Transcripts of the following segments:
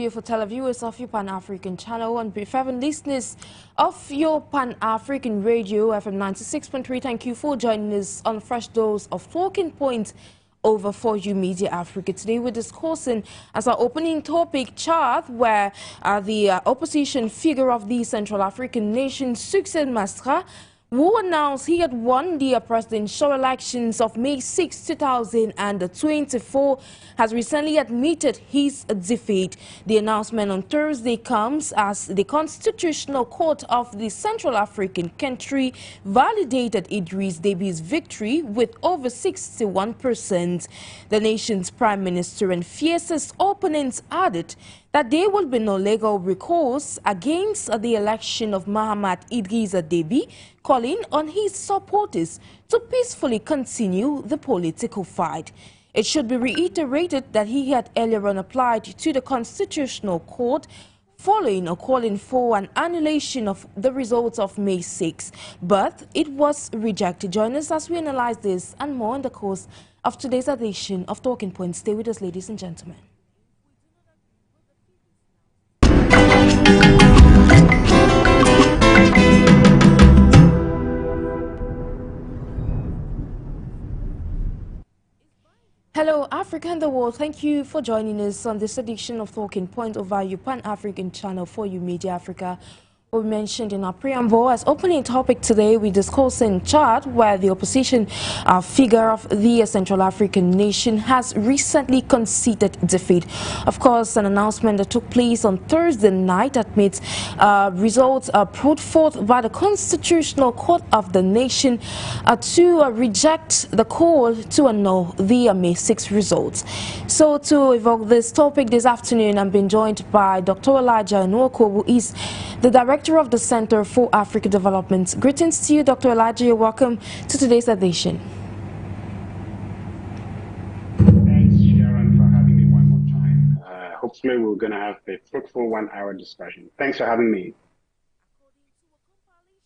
beautiful televiewers of your Pan-African channel and fervent listeners of your Pan-African Radio FM 96.3. Thank you for joining us on Fresh Dose of Talking Points over For You Media Africa. Today we're discussing as our opening topic Chad, where the opposition figure of the Central African nation, SUCCES MASRA, who announced he had won the presidential elections of May 6, 2024, has recently admitted his defeat. The announcement on Thursday comes as the Constitutional Court of the Central African country validated Idris Déby's victory with over 61%. The nation's prime minister and fiercest opponents added that there will be no legal recourse against the election of Mahamat Idrissa Déby, calling on his supporters to peacefully continue the political fight. It should be reiterated that he had earlier on applied to the Constitutional Court following a calling for an annulation of the results of May 6, but it was rejected. Join us as we analyze this and more in the course of today's edition of Talking Points. Stay with us, ladies and gentlemen. Hello, Africa and the world. Thank you for joining us on this edition of Talking Point over your Pan-African channel For You Media Africa. We mentioned in our preamble as opening topic today, we discuss in Chad, where the opposition figure of the Central African nation has recently conceded defeat. Of course, an announcement that took place on Thursday night amidst results put forth by the Constitutional Court of the nation to reject the call to annul the May 6 results. So to evoke this topic this afternoon, I'm being joined by Dr. ENOAKU, who is the Director of the Center for Africa Development. Greetings to you, Dr. Elijah. You're welcome to today's edition. Thanks, Sharon, for having me one more time. Hopefully, we're going to have a fruitful one-hour discussion. Thanks for having me.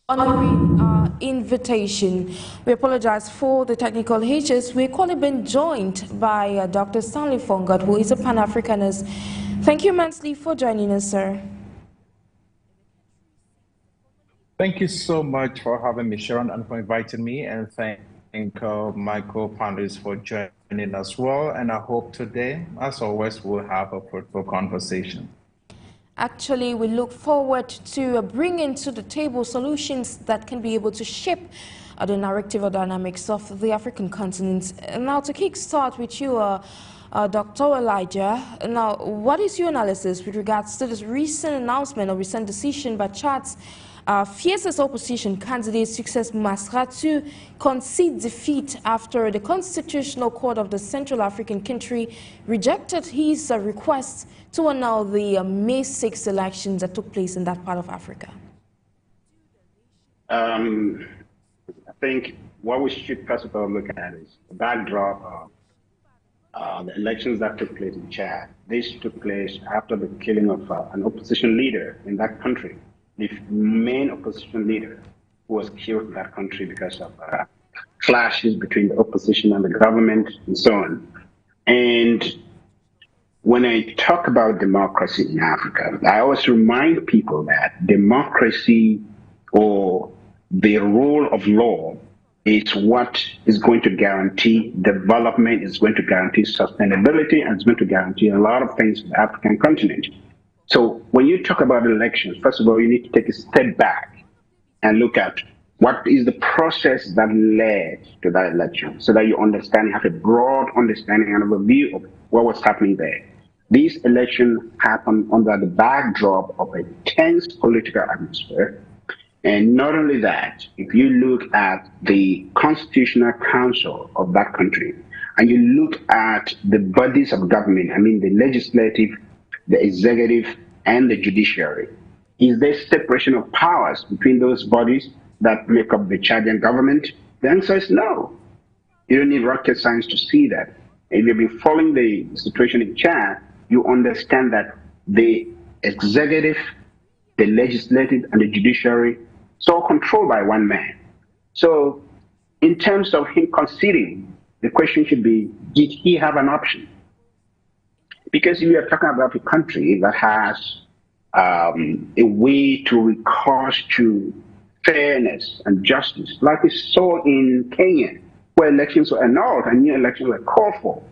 On invitation, we apologize for the technical hitches. We're currently been joined by Dr. STANLEY FONGOD, who is a Pan-Africanist. Thank you immensely for joining us, sir. Thank you so much for having me, Sharon, and for inviting me, and thank my co-panelists for joining as well. And I hope today, as always, we'll have a fruitful conversation. Actually, we look forward to bringing to the table solutions that can be able to shape the narrative or dynamics of the African continent. Now, to kickstart with you, Dr. Elijah, now, what is your analysis with regards to this recent announcement or recent decision by Chad's fiercest opposition candidate SUCCES MASRA to concede defeat after the Constitutional Court of the Central African country rejected his request to annul the May 6 elections that took place in that part of Africa? I think what we should first of all look at is the backdrop of the elections that took place in Chad. This took place after the killing of an opposition leader in that country. The main opposition leader who was killed in that country because of clashes between the opposition and the government and so on. And when I talk about democracy in Africa, I always remind people that democracy or the rule of law is what is going to guarantee development, is going to guarantee sustainability, and it's going to guarantee a lot of things for the African continent. So when you talk about elections, first of all, you need to take a step back and look at what is the process that led to that election so that you understand, you have a broad understanding and overview of what was happening there. This election happened under the backdrop of a tense political atmosphere. And not only that, if you look at the Constitutional Council of that country and you look at the bodies of government, I mean the legislative, the executive, and the judiciary. Is there separation of powers between those bodies that make up the Chadian government? The answer is no. You don't need rocket science to see that. If you've been following the situation in Chad, you understand that the executive, the legislative, and the judiciary is all controlled by one man. So in terms of him conceding, the question should be, did he have an option? Because we are talking about a country that has a way to recourse to fairness and justice, like we saw in Kenya, where elections were annulled and new elections were called for.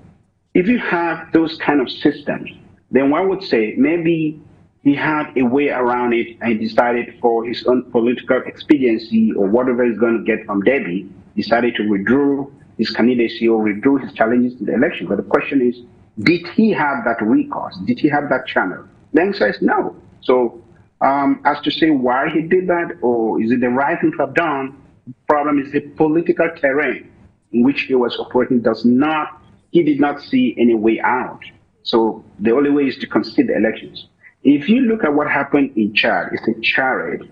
If you have those kind of systems, then one would say maybe he had a way around it and he decided for his own political expediency or whatever he's going to get from Debbie, decided to withdraw his candidacy or withdraw his challenges to the election. But the question is, did he have that recourse? Did he have that channel? The answer is no. So as to say why he did that or is it the right thing to have done, the problem is the political terrain in which he was operating he did not see any way out. So the only way is to concede the elections. If you look at what happened in Chad, it's a charade.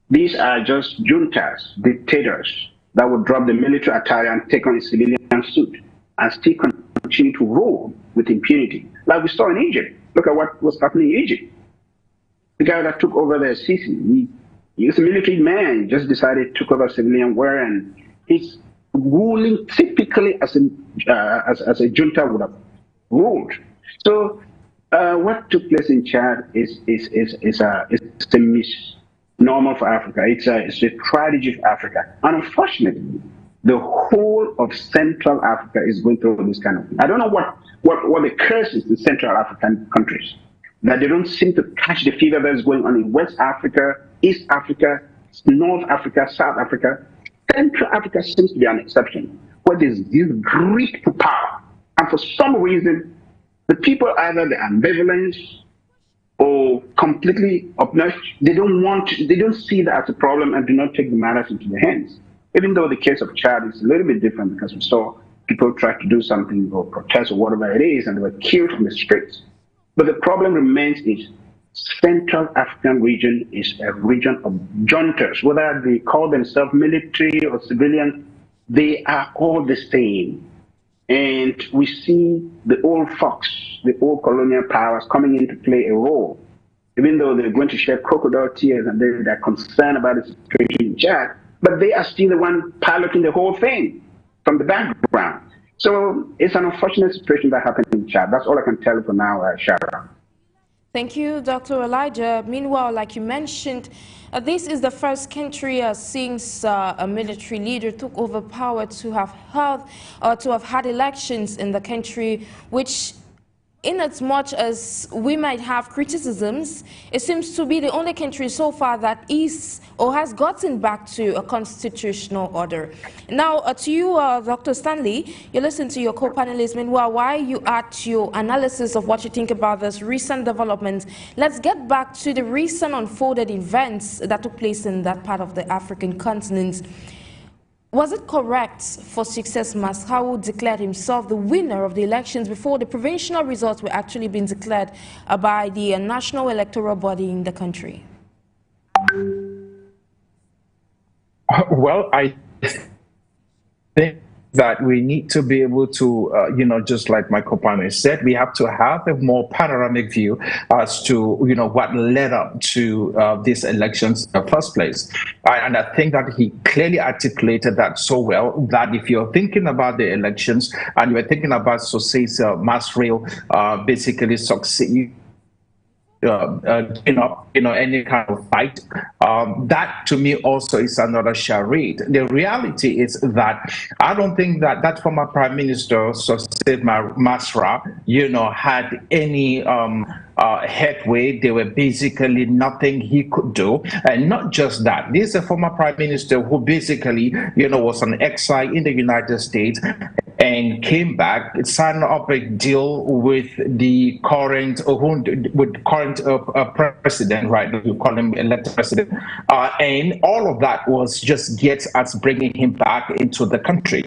These are just juntas, dictators that would drop the military attire and take on a civilian suit and still continue to rule with impunity. Like we saw in Egypt. Look at what was happening in Egypt. The guy that took over the Sisi, he was a military man, just decided took over civilian war, and he's ruling typically as a junta would have ruled. So what took place in Chad is a misnomer for Africa. It's a strategy for Africa. And unfortunately, the whole of Central Africa is going through this kind of thing. I don't know what the curse is in Central African countries, that they don't seem to catch the fever that is going on in West Africa, East Africa, North Africa, South Africa. Central Africa seems to be an exception, where there's this greed to power. And for some reason, the people, either the ambivalence or completely obnoxious, they don't see that as a problem and do not take the matters into their hands. Even though the case of Chad is a little bit different, because we saw people try to do something or protest or whatever it is, and they were killed in the streets. But the problem remains is Central African region is a region of juntas, whether they call themselves military or civilian, they are all the same. And we see the old fox, the old colonial powers coming in to play a role. Even though they're going to shed crocodile tears and they're concerned about the situation in Chad, but they are still the one piloting the whole thing from the background. So it's an unfortunate situation that happened in Chad. That's all I can tell you for now, Sharon. Thank you, Dr. Elijah. Meanwhile, like you mentioned, this is the first country since a military leader took over power to have had elections in the country, which, in as much as we might have criticisms, it seems to be the only country so far that is or has gotten back to a constitutional order. Now, to you, Dr. Stanley, you listen to your co-panelists. Meanwhile, while you add your analysis of what you think about this recent development, let's get back to the recent unfolded events that took place in that part of the African continent. Was it correct for Success MASRA, who declared himself the winner of the elections before the provincial results were actually being declared by the national electoral body in the country? Well, I think that we need to be able to, just like my co-panel said, we have to have a more panoramic view as to, what led up to these elections in the first place. And I think that he clearly articulated that so well that if you're thinking about the elections and you're thinking about SUCCES, MASRA, basically succeed, any kind of fight. That to me also is another charade. The reality is that I don't think that former Prime Minister Success MASRA, had any headway. There were basically nothing he could do, and not just that. This is a former Prime Minister who basically, was on exile in the United States and came back, signed up a deal with the current president, right? You call him elected president, and all of that was just get us bringing him back into the country.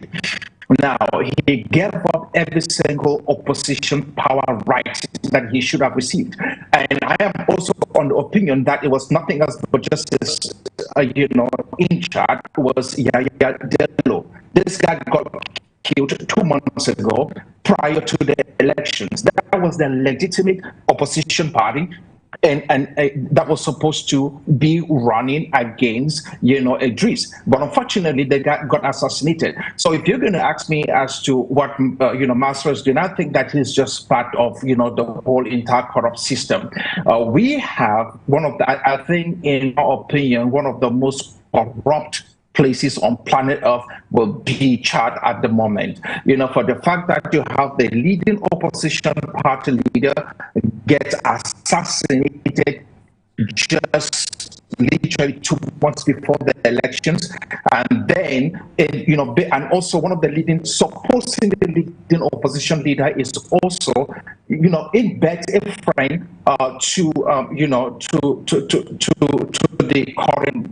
Now, he gave up every single opposition power right that he should have received. And I am also on the opinion that it was nothing else but justice, in charge was Yaya Dello. This guy got killed 2 months ago prior to the elections. That was the legitimate opposition party. that was supposed to be running against, Idris. But unfortunately, the guy got assassinated. So if you're going to ask me as to what, MASRA is doing, I think that is just part of, the whole entire corrupt system. We have one of the, I think, in our opinion, one of the most corrupt places on planet Earth will be Chad at the moment. For the fact that you have the leading opposition party leader get assassinated just literally 2 months before the elections, and then and also one of the supposedly leading opposition leader is also in bed a friend to the current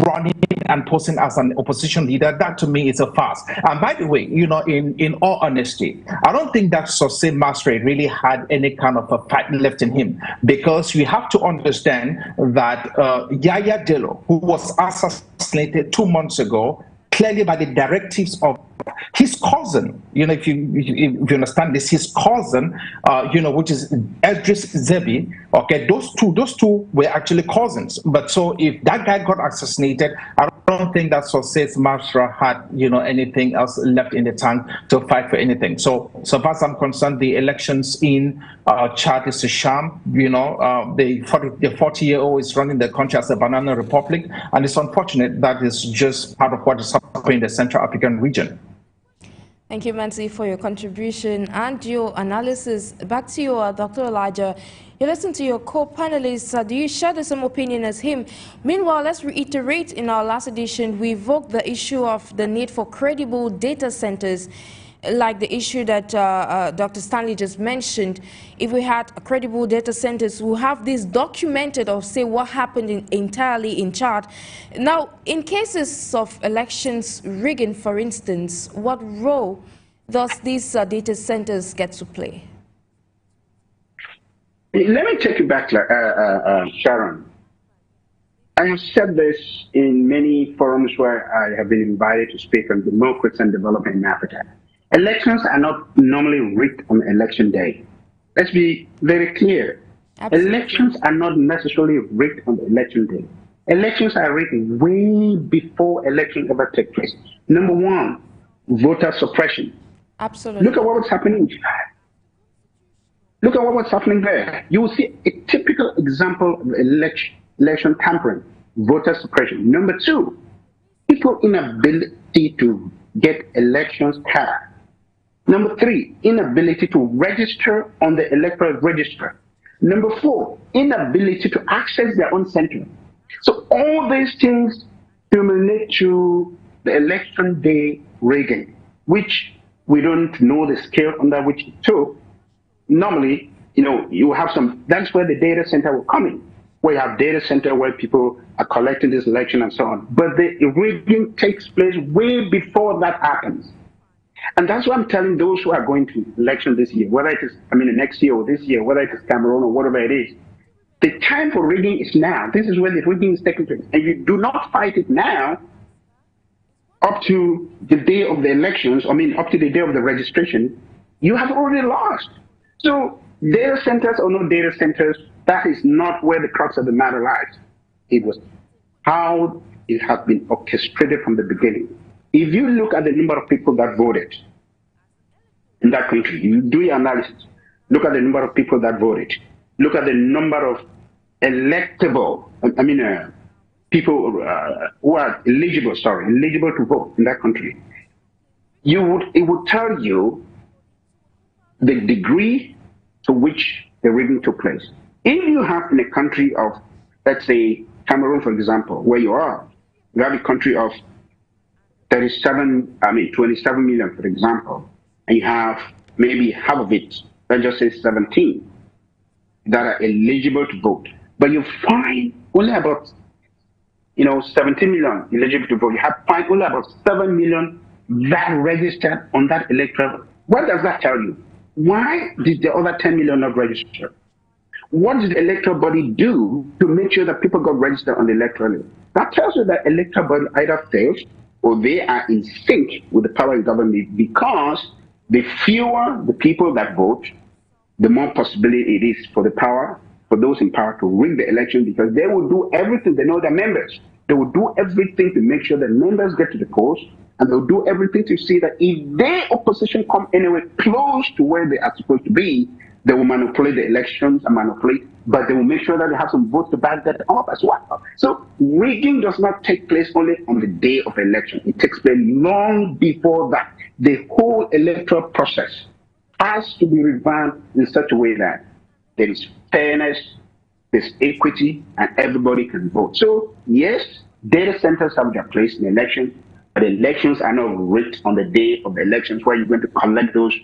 running and posing as an opposition leader. That to me is a farce. And by the way, in all honesty, I don't think that SUCCES MASRA really had any kind of a fight left in him, because you have to understand that Yaya Dello, who was assassinated 2 months ago, clearly by the directives of his cousin, if you understand this, his cousin, which is Idris Zebi. Okay, those two were actually cousins. But so if that guy got assassinated, I don't think that SUCCES MASRA had anything else left in the tank to fight for anything. So far as I'm concerned, the elections in Chad is a sham. The 40-year-old is running the country as a banana republic, and it's unfortunate that is just part of what is happening in the Central African region. Thank you, Mansi, for your contribution and your analysis. Back to you, Dr. Elijah. You listen to your co-panelists. Do you share the same opinion as him? Meanwhile, let's reiterate, in our last edition, we evoked the issue of the need for credible data centers, like the issue that Dr. Stanley just mentioned. If we had credible data centers who have this documented, or say what happened entirely in Chad. Now, in cases of elections rigging, for instance, what role does these data centers get to play? Let me take you back, Sharon. I have said this in many forums where I have been invited to speak on democracy and development in Africa. Elections are not normally rigged on election day. Let's be very clear. Absolutely. Elections are not necessarily rigged on the election day. Elections are rigged way before election ever takes place. Number one, voter suppression. Absolutely. Look at what was happening in Chad. Look at what was happening there. You will see a typical example of election tampering, voter suppression. Number two, people's inability to get elections held. Number three, inability to register on the electoral register. Number four, inability to access their own center. So all these things culminate to the election day rigging, which we don't know the scale under which it took. Normally, you have some, that's where the data center will come in, where you have data center where people are collecting this election and so on. But the rigging takes place way before that happens. And that's why I'm telling those who are going to election this year, whether it is, next year or this year, whether it is Cameroon or whatever it is, the time for rigging is now. This is where the rigging is taking place. And you do not fight it now up to the day of the elections, up to the day of the registration, you have already lost. So data centers or no data centers, that is not where the crux of the matter lies. It was how it has been orchestrated from the beginning. If you look at the number of people that voted in that country, you do your analysis, look at the number of people that voted, look at the number of electable, people who are eligible to vote in that country, it would tell you the degree to which the rigging took place. If you have in a country of, let's say, Cameroon, for example, where you have a country of 27 million, for example, and you have maybe half of it, let's just say 17, that are eligible to vote. But you find only about 17 million eligible to vote. You find only about 7 million that registered on that electoral. What does that tell you? Why did the other 10 million not register? What did the electoral body do to make sure that people got registered on the electoral list? That tells you that electoral body either fails or they are in sync with the power of government, because the fewer the people that vote, the more possibility it is for the power for those in power to rig the election, because they will do everything. They know their members. They will do everything to make sure that members get to the polls, and they'll do everything to see that if their opposition come anywhere close to where they are supposed to be, they will manipulate the elections and manipulate, but they will make sure that they have some votes to back that up as well. So rigging does not take place only on the day of election. It takes place long before that. The whole electoral process has to be revamped in such a way that there is fairness, there's equity, and everybody can vote. So yes, data centers have their place in elections, but elections are not rigged on the day of the elections where you're going to collect those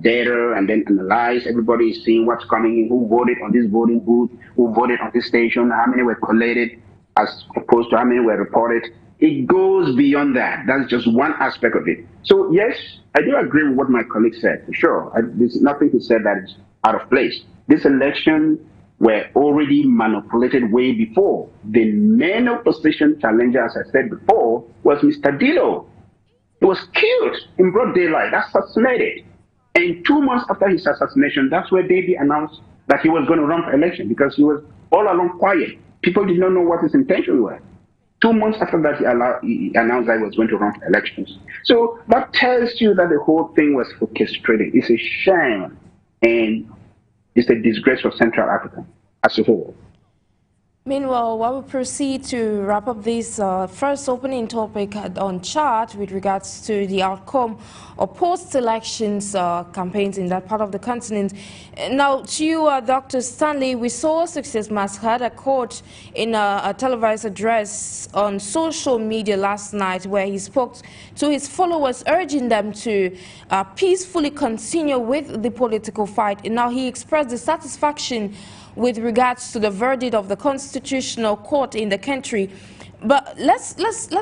data and then analyze. Everybody is seeing what's coming in, who voted on this voting booth, who voted on this station, how many were collated as opposed to how many were reported. It goes beyond that. That's just one aspect of it. So yes, I do agree with what my colleague said, for sure. There's nothing to say that is out of place. This election were already manipulated way before. The main opposition challenger, as I said before, was Mr. Dilo. He was killed in broad daylight, assassinated. And 2 months after his assassination, that's where Davy announced that he was going to run for election, because he was all along quiet. People did not know what his intentions were. 2 months after that, he announced that he was going to run for elections. So that tells you that the whole thing was orchestrated. It's a shame, and it's a disgrace for Central Africa as a whole. Meanwhile, while we proceed to wrap up this first opening topic on chart with regards to the outcome of post-elections campaigns in that part of the continent. Now, to you, Dr. Stanley, we saw Success had a quote in a televised address on social media last night where he spoke to his followers, urging them to peacefully continue with the political fight. And now he expressed dissatisfaction with regards to the verdict of the Constitutional Court in the country. But let's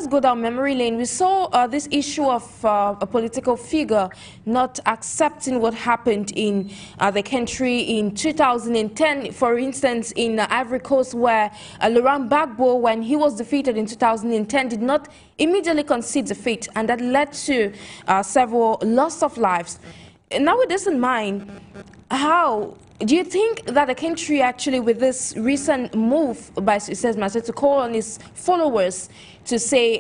go down memory lane. We saw this issue of a political figure not accepting what happened in the country in 2010, for instance, in Ivory Coast, where Laurent Gbagbo, when he was defeated in 2010, did not immediately concede defeat, and that led to several loss of lives. And now with this in mind, how do you think that the country actually, with this recent move by Success to call on his followers to say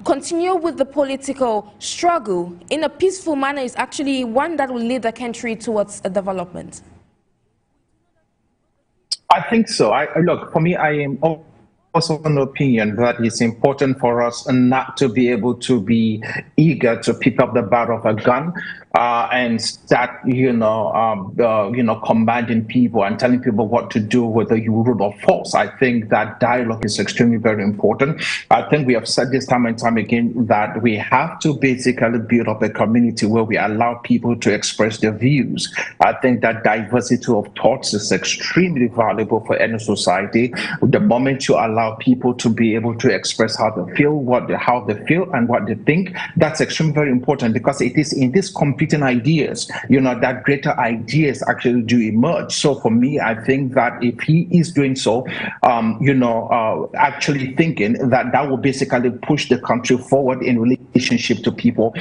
continue with the political struggle in a peaceful manner, is actually one that will lead the country towards a development? I think so. Look, for me, I am also an opinion that it's important for us not to be able to be eager to pick up the barrel of a gun and start, commanding people and telling people what to do with the rule of force. I think that dialogue is extremely very important. I think we have said this time and time again that we have to basically build up a community where we allow people to express their views. I think that diversity of thoughts is extremely valuable for any society. The moment you allow people to be able to express how they feel, how they feel and what they think, that's extremely very important, because it is in these competing ideas, that greater ideas actually do emerge. So for me, I think that if he is doing so, actually thinking that will basically push the country forward in relationship to people,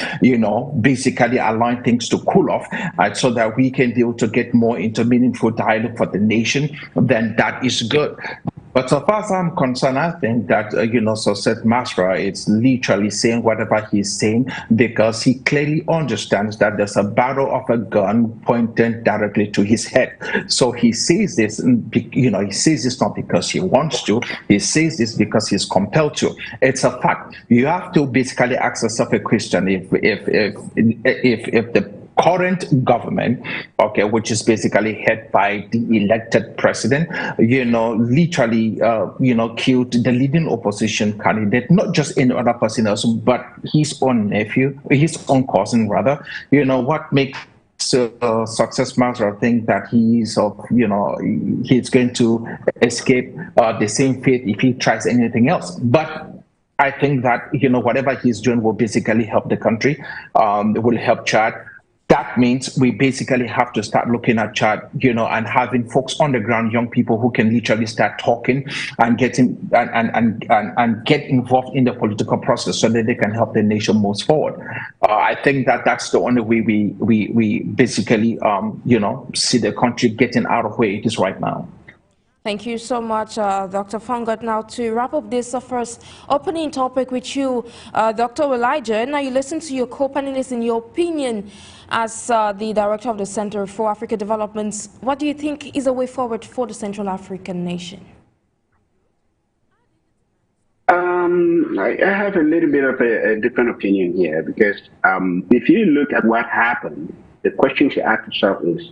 basically allowing things to cool off, so that we can be able to get more into meaningful dialogue for the nation, then that is good. But so far as I'm concerned, I think that, Success MASRA is literally saying whatever he's saying because he clearly understands that there's a barrel of a gun pointed directly to his head. So he says this, he says this not because he wants to, he says this because he's compelled to. It's a fact. You have to basically ask yourself a question: if the current government, which is basically headed by the elected president, literally, killed the leading opposition candidate, not just any other person else, but his own nephew, his own cousin, rather. What makes Success MASRA think that he's going to escape the same fate if he tries anything else? But I think that, whatever he's doing will basically help the country, will help Chad. that means we basically have to start looking at chat, and having folks on the ground, young people who can literally start talking and getting and get involved in the political process so that they can help the nation move forward. I think that's the only way we basically see the country getting out of where it is right now. Thank you so much, Dr. FONGOD. Now, to wrap up this first opening topic with you, Dr. Elijah, now you listen to your co-panelists. In your opinion, as the director of the Center for Africa Development, what do you think is a way forward for the Central African nation? I have a little bit of a different opinion here, because if you look at what happened, the question to ask yourself is,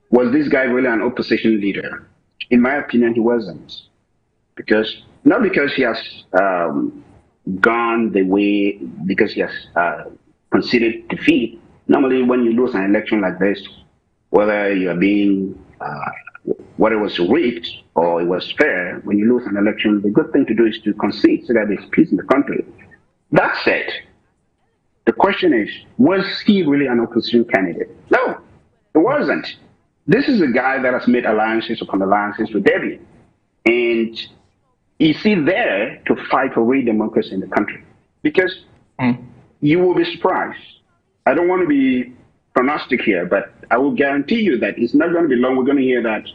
was this guy really an opposition leader? In my opinion, he wasn't. Not because he has gone the way, because he has conceded defeat. Normally, when you lose an election like this, whether you are being, whether it was rigged or it was fair, when you lose an election, the good thing to do is to concede so that there's peace in the country. That said, the question is, was he really an opposition candidate? No, it wasn't. This is a guy that has made alliances upon alliances with Debbie. And is he there to fight for real democracy in the country? Because you will be surprised. I don't want to be prognostic here, but I will guarantee you that it's not going to be long. We're going to hear that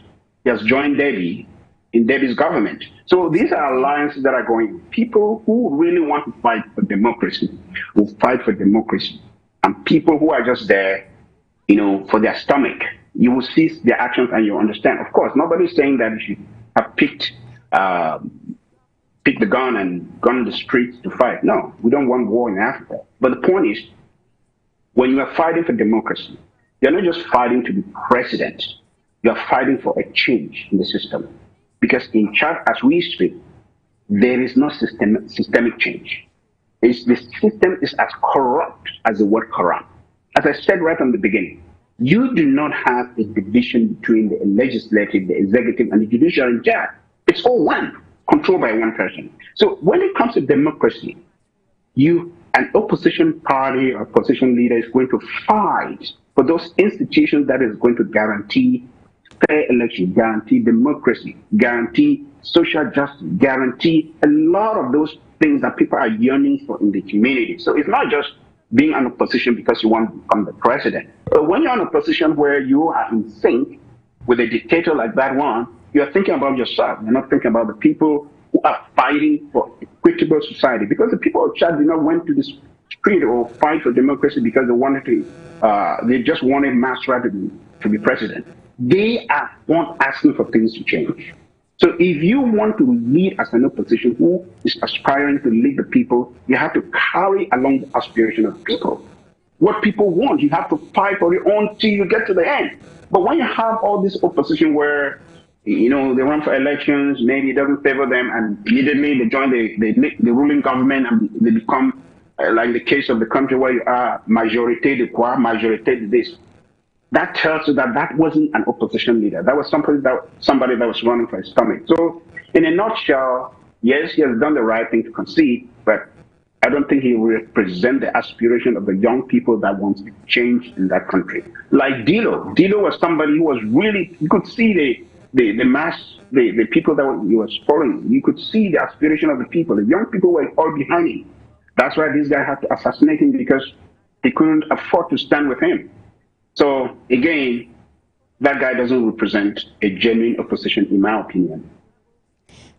he has joined Debbie in Debbie's government. So these are alliances that are going. People who really want to fight for democracy will fight for democracy. And people who are just there, for their stomach, you will see their actions and you'll understand. Of course, nobody's saying that you should have picked the gun and gone in the streets to fight. No, we don't want war in Africa. But the point is, when you are fighting for democracy, you're not just fighting to be president. You're fighting for a change in the system. Because in Chad, as we speak, there is no systemic change. The system is as corrupt as the word corrupt. As I said right from the beginning, you do not have a division between the legislative, the executive, and the judicial in Chad. It's all one, controlled by one person. So when it comes to democracy, an opposition party or opposition leader is going to fight for those institutions that is going to guarantee fair election, guarantee democracy, guarantee social justice, guarantee a lot of those things that people are yearning for in the community. So it's not just being an opposition because you want to become the president. But when you're in a position where you are in sync with a dictator like that one, you're thinking about yourself. You're not thinking about the people who are fighting for equitable society. Because the people of Chad did not went to the street or fight for democracy because they wanted to, they just wanted MASRA to be president. They are not asking for things to change. So if you want to lead as an opposition who is aspiring to lead the people, you have to carry along the aspiration of people. What people want, you have to fight for it until you get to the end. But when you have all this opposition where, they run for elections, maybe it doesn't favor them, and immediately they join the ruling government and they become, like the case of the country where you are majorité de quoi, majorité de this. That tells you that that wasn't an opposition leader. That was somebody that was running for his stomach. So in a nutshell, yes, he has done the right thing to concede, but I don't think he represents the aspiration of the young people that want to change in that country. Like Dilo. Dilo was somebody who was really, you could see the mass, the people that he was following. You could see the aspiration of the people. The young people were all behind him. That's why this guy had to assassinate him, because he couldn't afford to stand with him. So again, that guy doesn't represent a genuine opposition, in my opinion.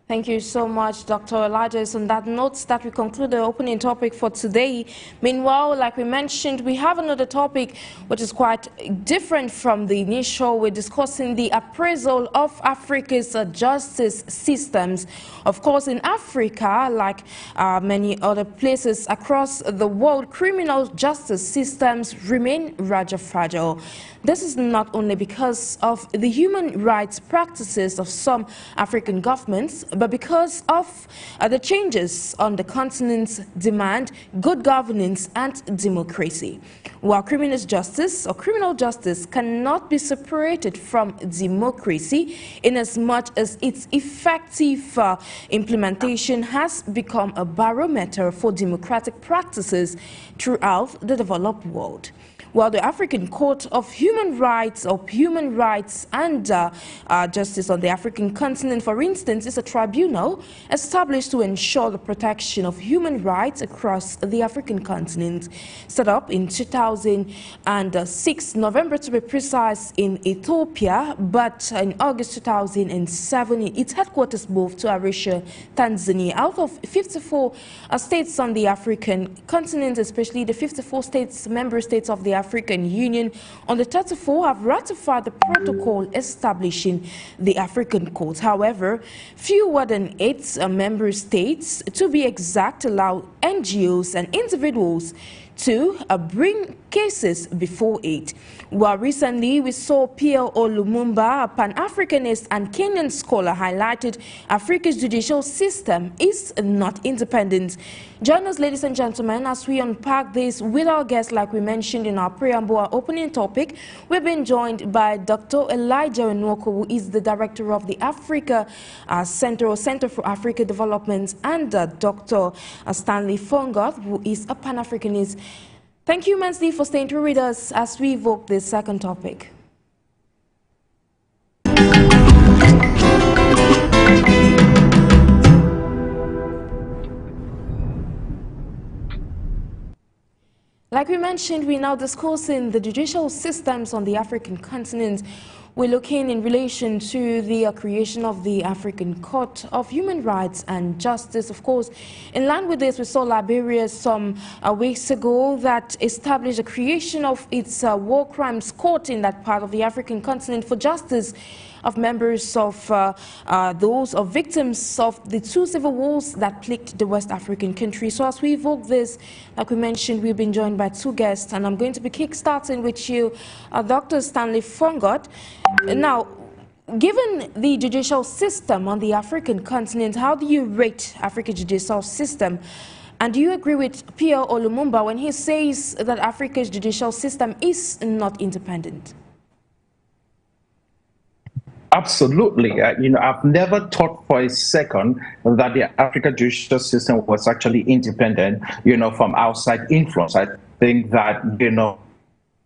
Thank you so much, Dr. Elijah. On that note, that we conclude the opening topic for today. Meanwhile, like we mentioned, we have another topic which is quite different from the initial. We're discussing the appraisal of Africa's justice systems. Of course, in Africa, like many other places across the world, criminal justice systems remain rather fragile. This is not only because of the human rights practices of some African governments, but because of the changes on the continent's demand good governance and democracy. While criminal justice cannot be separated from democracy, inasmuch as its effective implementation has become a barometer for democratic practices throughout the developed world. While the African Court of Human Rights and Justice on the African continent, for instance, is a tribunal established to ensure the protection of human rights across the African continent. Set up in 2006, November to be precise, in Ethiopia, but in August 2007, its headquarters moved to Arusha, Tanzania. Out of 54 states on the African continent, especially the 54 member states of the African Union, on the 34 have ratified the protocol establishing the African Court. However, fewer than 8 member states, to be exact, allow NGOs and individuals to bring cases before it. Well, recently we saw Pierre Olumumba, a Pan-Africanist and Kenyan scholar, highlighted Africa's judicial system is not independent. Join us, ladies and gentlemen, as we unpack this with our guests. Like we mentioned in our preamble, our opening topic, we've been joined by Dr. Elijah ENOAKU, who is the director of the Africa Center for Africa Development, and Dr. Stanley FONGOD, who is a Pan-Africanist. Thank you immensely for staying through with us as we evoke this second topic. Like we mentioned, we're now discussing the judicial systems on the African continent. We're looking in relation to the creation of the African Court of Human Rights and Justice. Of course, in line with this, we saw Liberia some weeks ago that established the creation of its war crimes court in that part of the African continent for justice of members of those of victims of the 2 civil wars that plagued the West African country. So as we evoke this, like we mentioned, we've been joined by 2 guests, and I'm going to be kick-starting with you, Dr. Stanley FONGOD. Now, given the judicial system on the African continent, how do you rate Africa's judicial system? And do you agree with Pierre Olumumba when he says that Africa's judicial system is not independent? Absolutely. I've never thought for a second that the African judicial system was actually independent, from outside influence. I think that,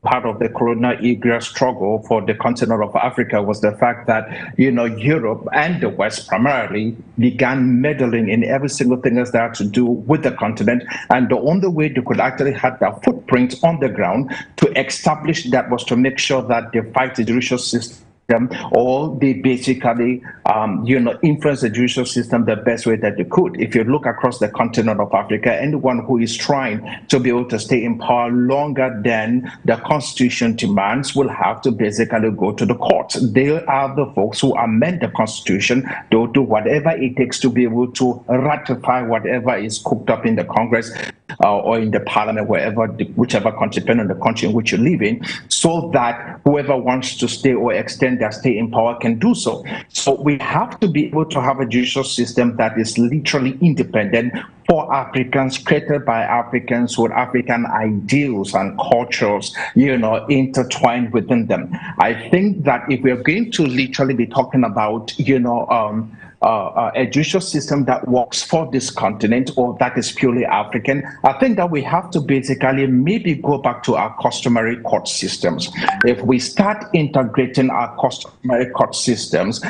part of the colonial era struggle for the continent of Africa was the fact that, Europe and the West primarily began meddling in every single thing that had to do with the continent. And the only way they could actually have their footprint on the ground to establish that was to make sure that they fight the judicial system, or they basically, influence the judicial system the best way that they could. If you look across the continent of Africa, anyone who is trying to be able to stay in power longer than the Constitution demands will have to basically go to the courts. They are the folks who amend the Constitution. They'll do whatever it takes to be able to ratify whatever is cooked up in the Congress or in the Parliament, whichever country, depending on the country in which you live in, so that whoever wants to stay or extend their stay in power can do so. So we have to be able to have a judicial system that is literally independent for Africans, created by Africans with African ideals and cultures, intertwined within them. I think that if we're going to literally be talking about, a judicial system that works for this continent or that is purely African, I think that we have to basically maybe go back to our customary court systems. If we start integrating our customary court systems,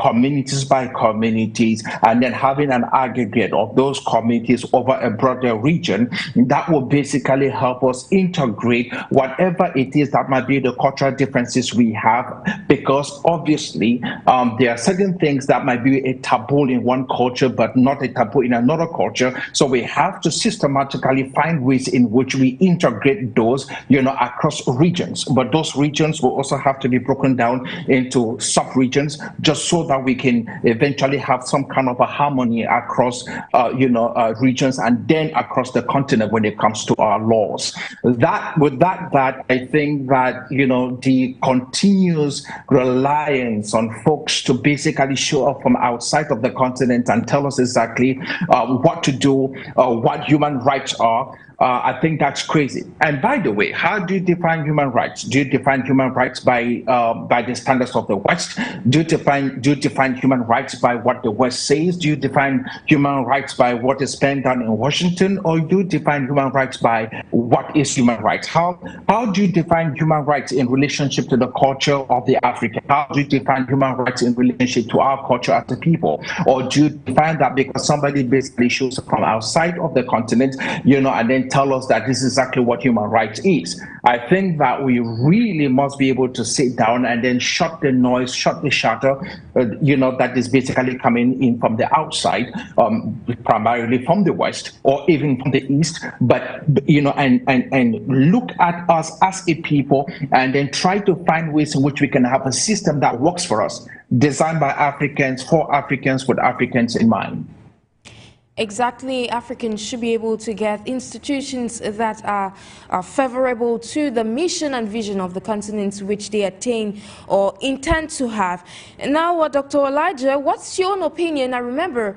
communities by communities, and then having an aggregate of those communities over a broader region, that will basically help us integrate whatever it is that might be the cultural differences we have, because obviously there are certain things that might be a taboo in one culture but not a taboo in another culture. So we have to systematically find ways in which we integrate those, across regions. But those regions will also have to be broken down into sub-regions, just so that we can eventually have some kind of a harmony across, regions and then across the continent when it comes to our laws. I think that, the continuous reliance on folks to basically show up from outside of the continent and tell us exactly what to do, what human rights are. I think that's crazy. And by the way, how do you define human rights? Do you define human rights by the standards of the West? Do you define human rights by what the West says? Do you define human rights by what is penned down in Washington, or do you define human rights by what is human rights? How do you define human rights in relationship to the culture of the African? How do you define human rights in relationship to our culture as a people? Or do you define that because somebody basically shows up from outside of the continent, and then tell us that this is exactly what human rights is? I think that we really must be able to sit down and then shut the noise, shut the shutter, that is basically coming in from the outside, primarily from the West or even from the East, but and look at us as a people and then try to find ways in which we can have a system that works for us, designed by Africans, for Africans, with Africans in mind. Exactly, Africans should be able to get institutions that are favorable to the mission and vision of the continent which they attain or intend to have. And now, Dr. Elijah, what's your own opinion? I remember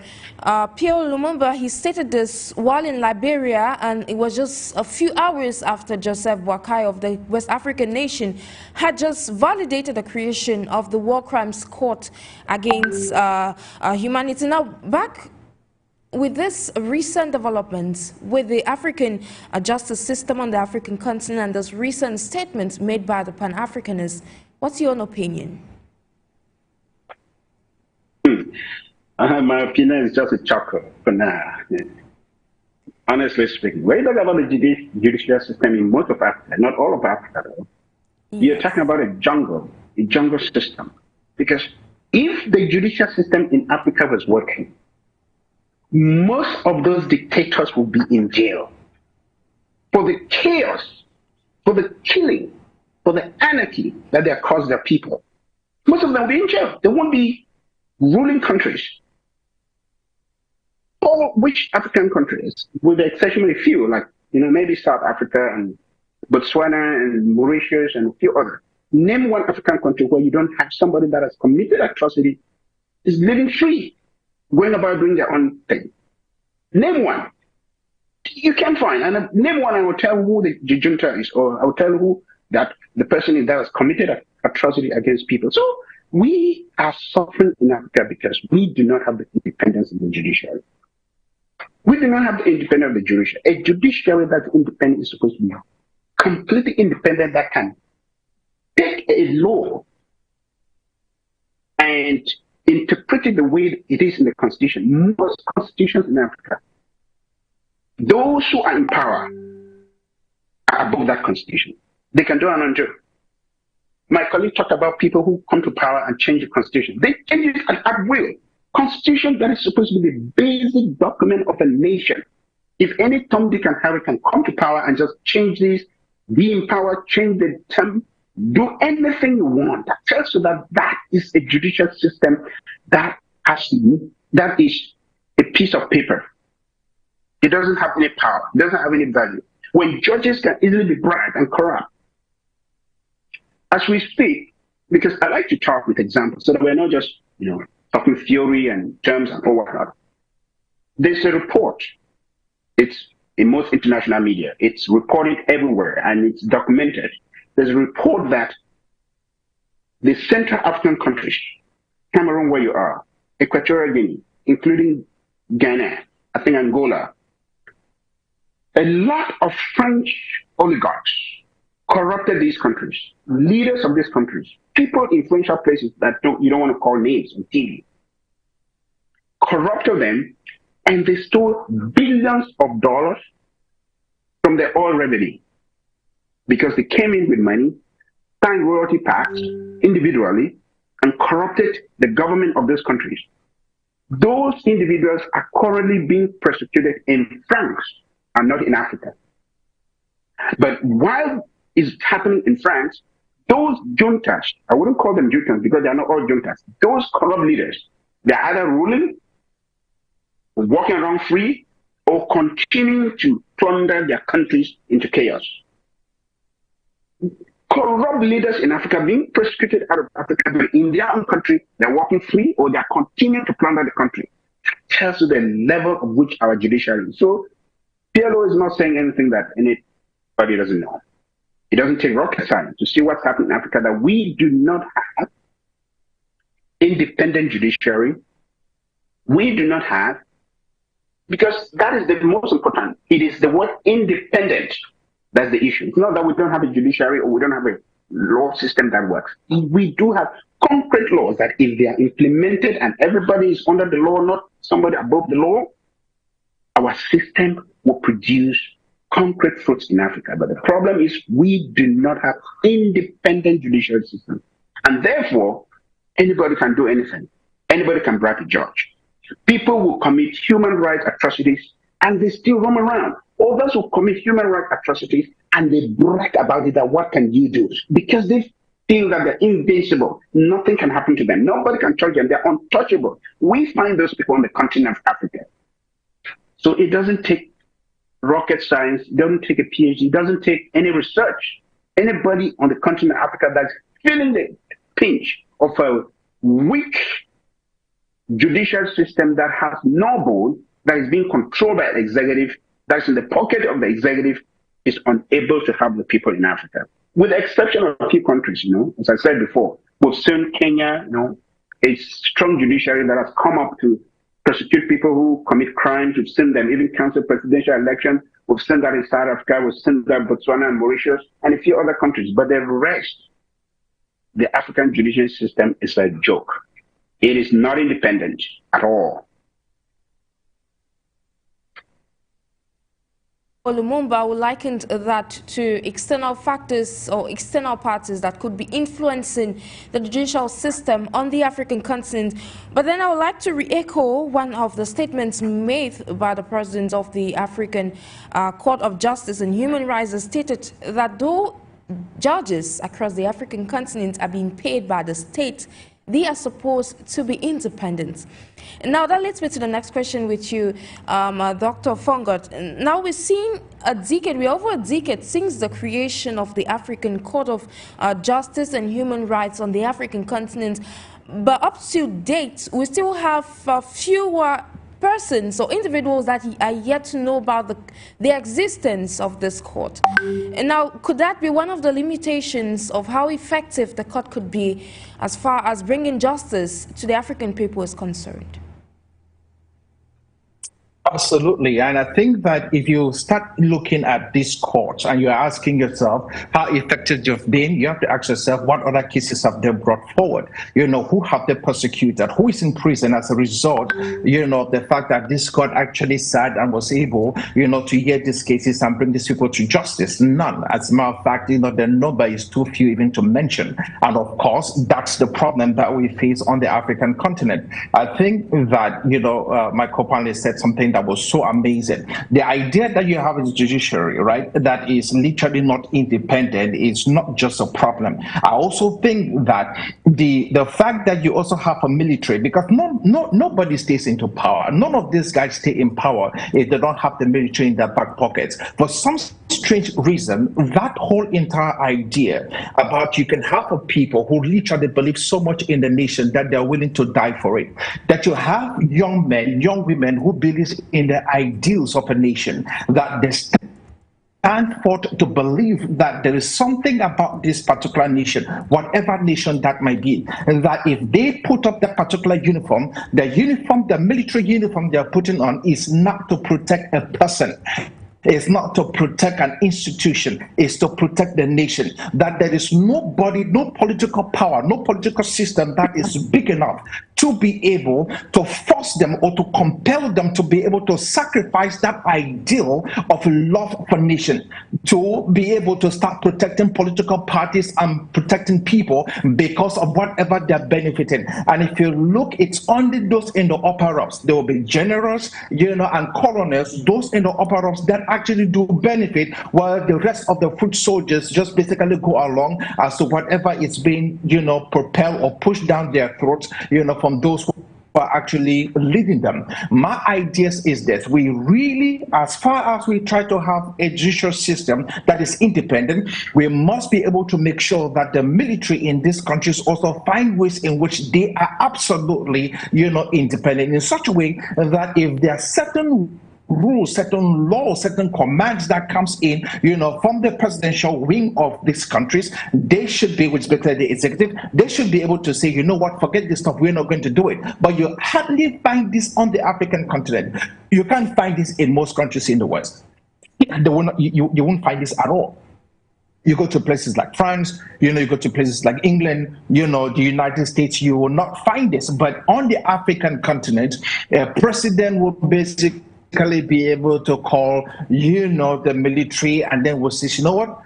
Pierre Lumumba, he stated this while in Liberia, and it was just a few hours after Joseph Boakai of the West African nation had just validated the creation of the War Crimes Court against humanity. Now, back with this recent developments with the African justice system on the African continent and those recent statements made by the Pan-Africanists, what's your own opinion? My opinion is just a chuckle for now. Honestly speaking, when you talk about the judicial system in most of Africa, not all of Africa, though, you're talking about a jungle system. Because if the judicial system in Africa was working, most of those dictators will be in jail for the chaos, for the killing, for the anarchy that they have caused their people. Most of them will be in jail. They won't be ruling countries. All which African countries, with the exception of a few, like maybe South Africa and Botswana and Mauritius and a few others. Name one African country where you don't have somebody that has committed atrocity, is living free, going about doing their own thing. Name one. You can't find. And name one, I will tell who the junta is, or I will tell who that the person is that has committed atrocity against people. So we are suffering in Africa because we do not have the independence of the judiciary. We do not have the independence of the judiciary. A judiciary that's independent is supposed to be completely independent, that can take a law and interpret it the way it is in the Constitution. Most constitutions in Africa, those who are in power are above that Constitution. They can do and undo. My colleague talked about people who come to power and change the Constitution. They change it at will. Constitution that is supposed to be the basic document of a nation. If any Tom, Dick, and Harry can come to power and just change this, be in power, change the term, do anything you want, that tells you that that is a judicial system that is a piece of paper. It doesn't have any power, it doesn't have any value. When judges can easily be bribed and corrupt. As we speak, because I like to talk with examples, so that we're not just, talking theory and terms and all whatnot. There's a report. It's in most international media. It's reported everywhere and it's documented. There's a report that the Central African countries, Cameroon where you are, Equatorial Guinea, including Ghana, I think Angola, a lot of French oligarchs corrupted these countries, leaders of these countries, people in influential places that you don't want to call names on TV, corrupted them, and they stole billions of dollars from their oil revenue because they came in with money, signed royalty pacts individually, and corrupted the government of those countries. Those individuals are currently being persecuted in France and not in Africa. But while it's happening in France, those juntas, I wouldn't call them juntas because they are not all juntas, those corrupt leaders, they're either ruling, walking around free, or continuing to plunder their countries into chaos. corrupt leaders in Africa being persecuted out of Africa in their own country. They're walking free or they're continuing to plunder the country. That tells you the level of which our judiciary is. So PLO is not saying anything that anybody doesn't know. It doesn't take rocket science to see what's happening in Africa, that we do not have independent judiciary. We do not have, because that is the most important. It is the word independent. That's the issue. It's not that we don't have a judiciary or we don't have a law system that works. We do have concrete laws that if they are implemented and everybody is under the law, not somebody above the law, our system will produce concrete fruits in Africa. But the problem is we do not have independent judicial system. And therefore, anybody can do anything. Anybody can bribe a judge. People will commit human rights atrocities and they still roam around. Others will commit human rights atrocities and they brag about it, that what can you do? Because they feel that they're invincible. Nothing can happen to them. Nobody can touch them. They're untouchable. We find those people on the continent of Africa. So it doesn't take rocket science, it doesn't take a PhD, it doesn't take any research. Anybody on the continent of Africa that's feeling the pinch of a weak judicial system that has no bone, that is being controlled by the executive, that's in the pocket of the executive, is unable to help the people in Africa. With the exception of a few countries, as I said before, we've seen Kenya, a strong judiciary that has come up to prosecute people who commit crimes. We've seen them even cancel presidential elections. We've seen that in South Africa. We've seen that in Botswana and Mauritius and a few other countries. But the rest, the African judicial system is a joke. It is not independent at all. Lumumba likened that to external factors or external parties that could be influencing the judicial system on the African continent. But then I would like to re-echo one of the statements made by the president of the African Court of Justice and Human Rights, that stated that though judges across the African continent are being paid by the state, they are supposed to be independent. Now that leads me to the next question with you, Dr. FONGOD. Now we're seeing we're over a decade since the creation of the African Court of Justice and Human Rights on the African continent, but up to date we still have fewer persons or individuals that are yet to know about the existence of this court. And now, could that be one of the limitations of how effective the court could be as far as bringing justice to the African people is concerned? Absolutely. And I think that if you start looking at this court and you're asking yourself how effective you've been, you have to ask yourself, what other cases have they brought forward? Who have they persecuted? Who is in prison as a result, the fact that this court actually sat and was able, to hear these cases and bring these people to justice? None. As a matter of fact, the number is too few even to mention. And of course, that's the problem that we face on the African continent. I think that, my co-panelist said something that was so amazing. The idea that you have a judiciary, right, that is literally not independent is not just a problem. I also think that the fact that you also have a military, because nobody stays into power. None of these guys stay in power if they don't have the military in their back pockets. For some strange reason, that whole entire idea about you can have a people who literally believe so much in the nation that they're willing to die for it, that you have young men, young women who believe in the ideals of a nation, that they stand forth to believe that there is something about this particular nation, whatever nation that might be, and that if they put up that particular uniform, the military uniform they're putting on is not to protect a person. It's not to protect an institution, it's to protect the nation. That there is nobody, no political power, no political system that is big enough to be able to force them or to compel them to be able to sacrifice that ideal of love for nation, to be able to start protecting political parties and protecting people because of whatever they're benefiting. And if you look, it's only those in the upper ups. There will be generals, and colonels, those in the upper ups that actually do benefit, while the rest of the foot soldiers just basically go along as to whatever is being, propelled or pushed down their throats, from those who are actually leading them. My ideas is that we really, as far as we try to have a judicial system that is independent, we must be able to make sure that the military in these countries also find ways in which they are absolutely, independent in such a way that if there are certain rules, certain laws, certain commands that comes in, from the presidential wing of these countries, they should be, which basically the executive, they should be able to say, you know what, forget this stuff, we're not going to do it. But you hardly find this on the African continent. You can't find this in most countries in the West. You won't find this at all. You go to places like France, you go to places like England, the United States, you will not find this. But on the African continent, a president will basically be able to call, the military, and then we'll say, you know what?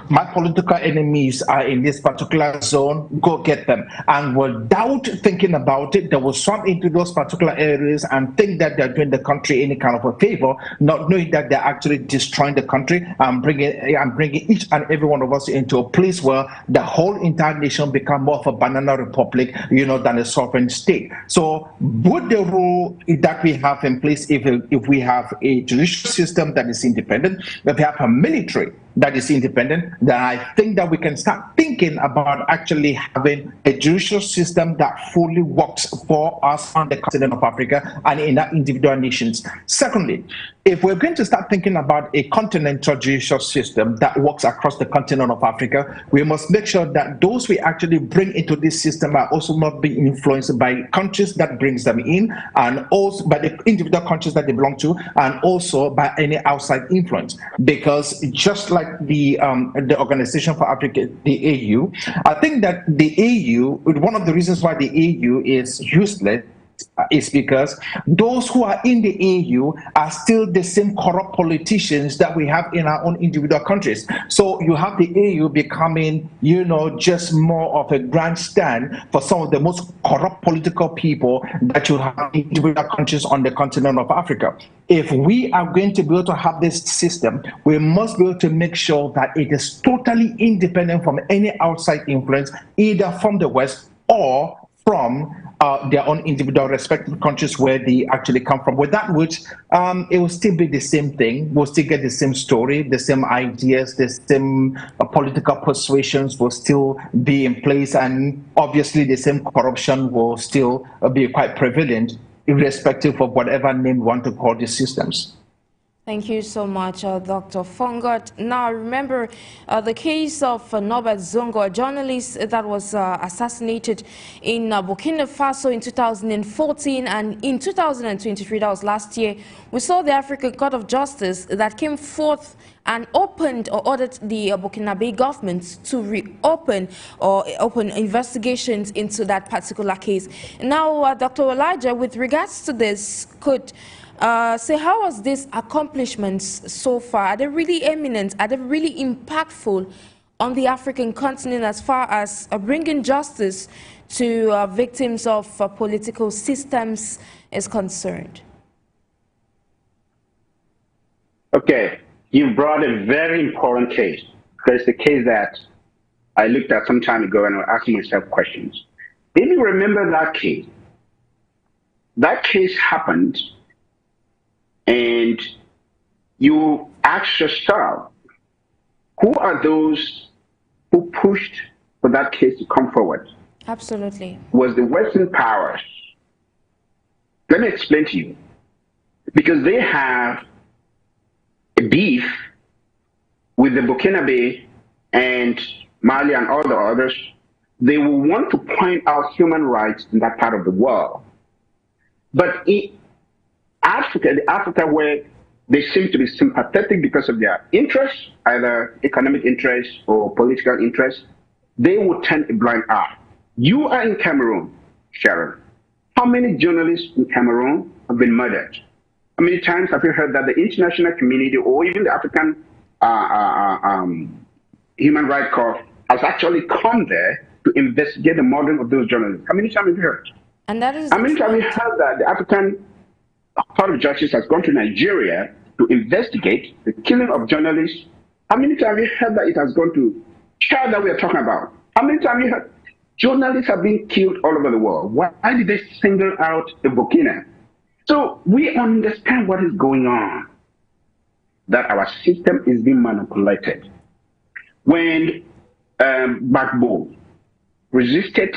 My political enemies are in this particular zone, go get them. And without thinking about it, they will swamp into those particular areas and think that they're doing the country any kind of a favor, not knowing that they're actually destroying the country and bringing each and every one of us into a place where the whole entire nation become more of a banana republic, than a sovereign state. So with the rule that we have in place, if we have a judicial system that is independent, if we have a military that is independent, then I think that we can start thinking about actually having a judicial system that fully works for us on the continent of Africa and in our individual nations. Secondly, if we're going to start thinking about a continental judicial system that works across the continent of Africa, we must make sure that those we actually bring into this system are also not being influenced by countries that brings them in, and also by the individual countries that they belong to, and also by any outside influence. Because just like the Organization for Africa, the AU, I think that the AU, one of the reasons why the AU is useless is because those who are in the AU are still the same corrupt politicians that we have in our own individual countries. So you have the AU becoming, just more of a grandstand for some of the most corrupt political people that you have in individual countries on the continent of Africa. If we are going to be able to have this system, we must be able to make sure that it is totally independent from any outside influence, either from the West or from their own individual respective countries where they actually come from. With that, which it will still be the same thing. We'll still get the same story, the same ideas, the same political persuasions will still be in place, and obviously the same corruption will still be quite prevalent, irrespective of whatever name we want to call these systems. Thank you so much, Dr. FONGOD. Now, remember the case of Norbert Zongo, a journalist that was assassinated in Burkina Faso in 2014, and in 2023, that was last year, we saw the African Court of Justice that came forth and opened or ordered the Burkinabe government to reopen or open investigations into that particular case. Now, Dr. Elijah, with regards to this, could say, how was these accomplishments so far? Are they really eminent? Are they really impactful on the African continent as far as bringing justice to victims of political systems is concerned? Okay, you brought a very important case, because it's a case that I looked at some time ago and I was asking myself questions. If you remember that case happened, and you ask yourself, who are those who pushed for that case to come forward? Absolutely. Was the Western powers. Let me explain to you. Because they have a beef with the Burkinabe and Mali and all the others, they will want to point out human rights in that part of the world. But in Africa where they seem to be sympathetic because of their interests, either economic interests or political interests, they will turn a blind eye. You are in Cameroon, Sharon. How many journalists in Cameroon have been murdered? How many times have you heard that the international community or even the African Human Rights Corps has actually come there to investigate the murdering of those journalists? How many times have you heard? And that is how many times have you heard that the African Court of Justice has gone to Nigeria to investigate the killing of journalists? How many times have you heard that it has gone to Chad that we are talking about? How many times have you heard Journalists are being killed all over the world. Why did they single out the Burkina? So we understand what is going on, that our system is being manipulated. When Gbagbo resisted